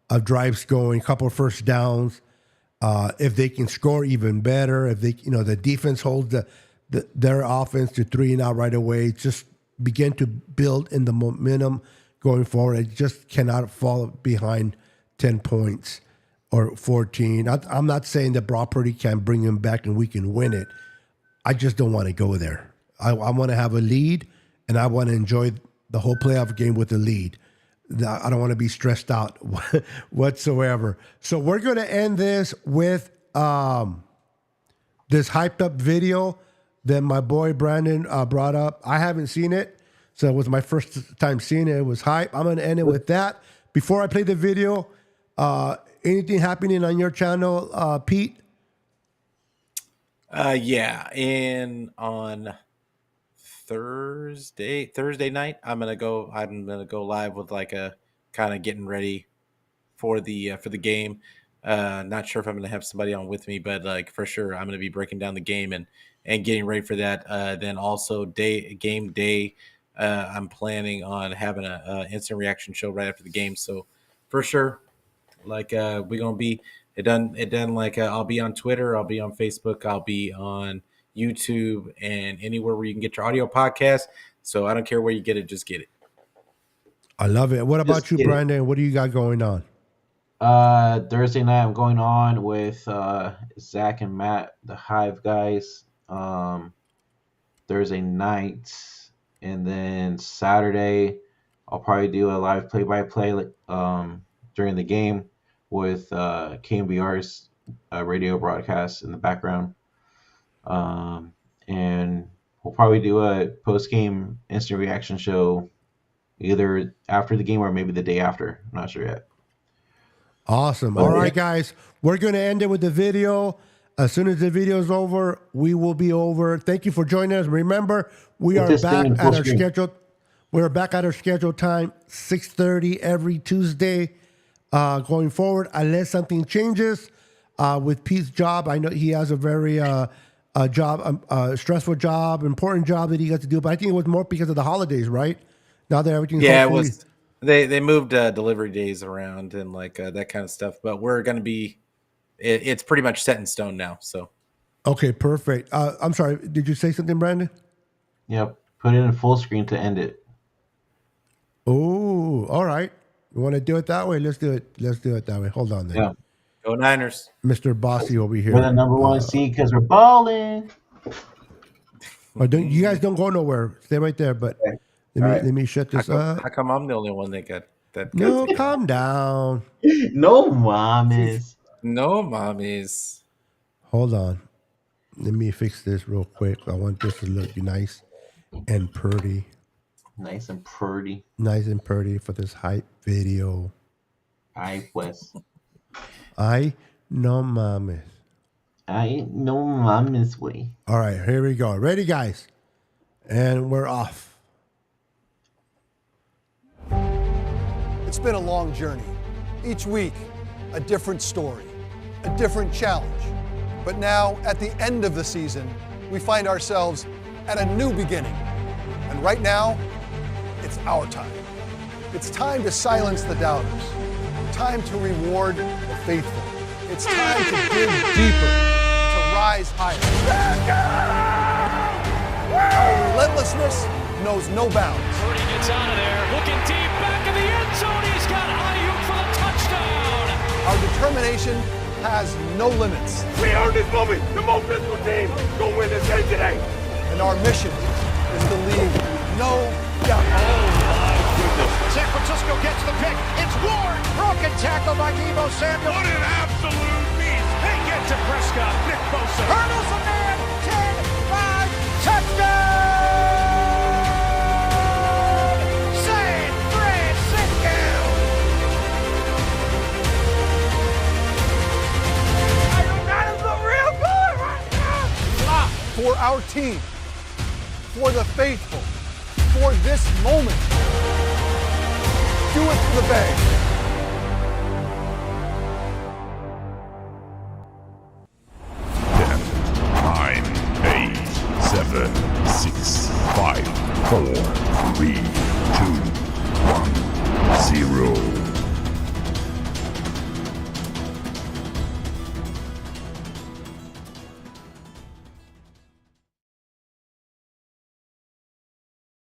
of drives going, a couple of first downs. If they can score, even better. If they, the defense holds their offense to 3 and out right away, just begin to build in the momentum going forward. It just cannot fall behind 10 points or 14. I'm not saying that Brock Purdy can bring him back and we can win it. I just don't want to go there. I want to have a lead, and I want to enjoy the whole playoff game with a lead. I don't want to be stressed out whatsoever. So we're going to end this with this hyped up video that my boy Brandon brought up. I haven't seen it, so it was my first time seeing it. It was hype. I'm going to end it with that. Before I play the video, anything happening on your channel, Pete? Yeah, and on Thursday night, I'm gonna go live with like a kind of getting ready for the game. Not sure if I'm gonna have somebody on with me, but like for sure I'm gonna be breaking down the game and getting ready for that. Then also game day, I'm planning on having a instant reaction show right after the game. So for sure, like we're gonna be it done like I'll be on Twitter, I'll be on Facebook, I'll be on YouTube, and anywhere where you can get your audio podcast. So I don't care where you get it, just get it. I love it. What about you, Brandon? What do you got going on? Thursday night I'm going on with Zach and Matt, the Hive guys. Thursday night, and then Saturday I'll probably do a live play-by-play during the game with KMBR's radio broadcast in the background. And we'll probably do a post-game instant reaction show either after the game or maybe the day after. I'm not sure yet. Awesome. All right, guys. We're going to end it with the video. As soon as the video is over, we will be over. Thank you for joining us. Remember, we are back at our scheduled. We're back at our scheduled time, 6:30 every Tuesday going forward, unless something changes with Pete's job. I know he has a very stressful job, important job that he got to do, but I think it was more because of the holidays, right? Now that everything's it was. They moved delivery days around and like that kind of stuff, but we're going to be. It's pretty much set in stone now. So, okay, perfect. I'm sorry. Did you say something, Brandon? Yep. Put it in full screen to end it. Oh, all right. You want to do it that way? Let's do it. Let's do it that way. Hold on, then. Yeah. Go Niners, Mr. Bossy over here. We're the number one seed because we're balling. Or don't you guys don't go nowhere. Stay right there. But let me shut this up. How come I'm the only one that got No, together? calm down. No mames. No, mommies. Hold on. Let me fix this real quick. I want this to look nice and pretty. Nice and pretty. Nice and pretty for this hype video. Ay, pues. I no mames. Ay, no mames, way. All right, here we go. Ready, guys? And we're off. It's been a long journey. Each week, a different story, a different challenge. But now, at the end of the season, we find ourselves at a new beginning. And right now, it's our time. It's time to silence the doubters. Time to reward the faithful. It's time to dig deeper, to rise higher. Our relentlessness knows no bounds. Purdy gets out of there, looking deep, back in the end zone. He's got Ayuk for the touchdown. Our determination has no limits. We are this moment, the most physical team. Go win this game today. And our mission is to leave no doubt. San Francisco gets the pick. It's Ward. Broken tackle by Deebo Samuel. What an absolute beast. They get to Prescott. Nick Bosa. Hurdles a man. 10-5. Touchdown. San Francisco. Are you not the real good right now? For our team, for the faithful, for this moment. Do it for the Bay. 9, 8, 7, 6, 5, 4, 3, 2, 1, 0.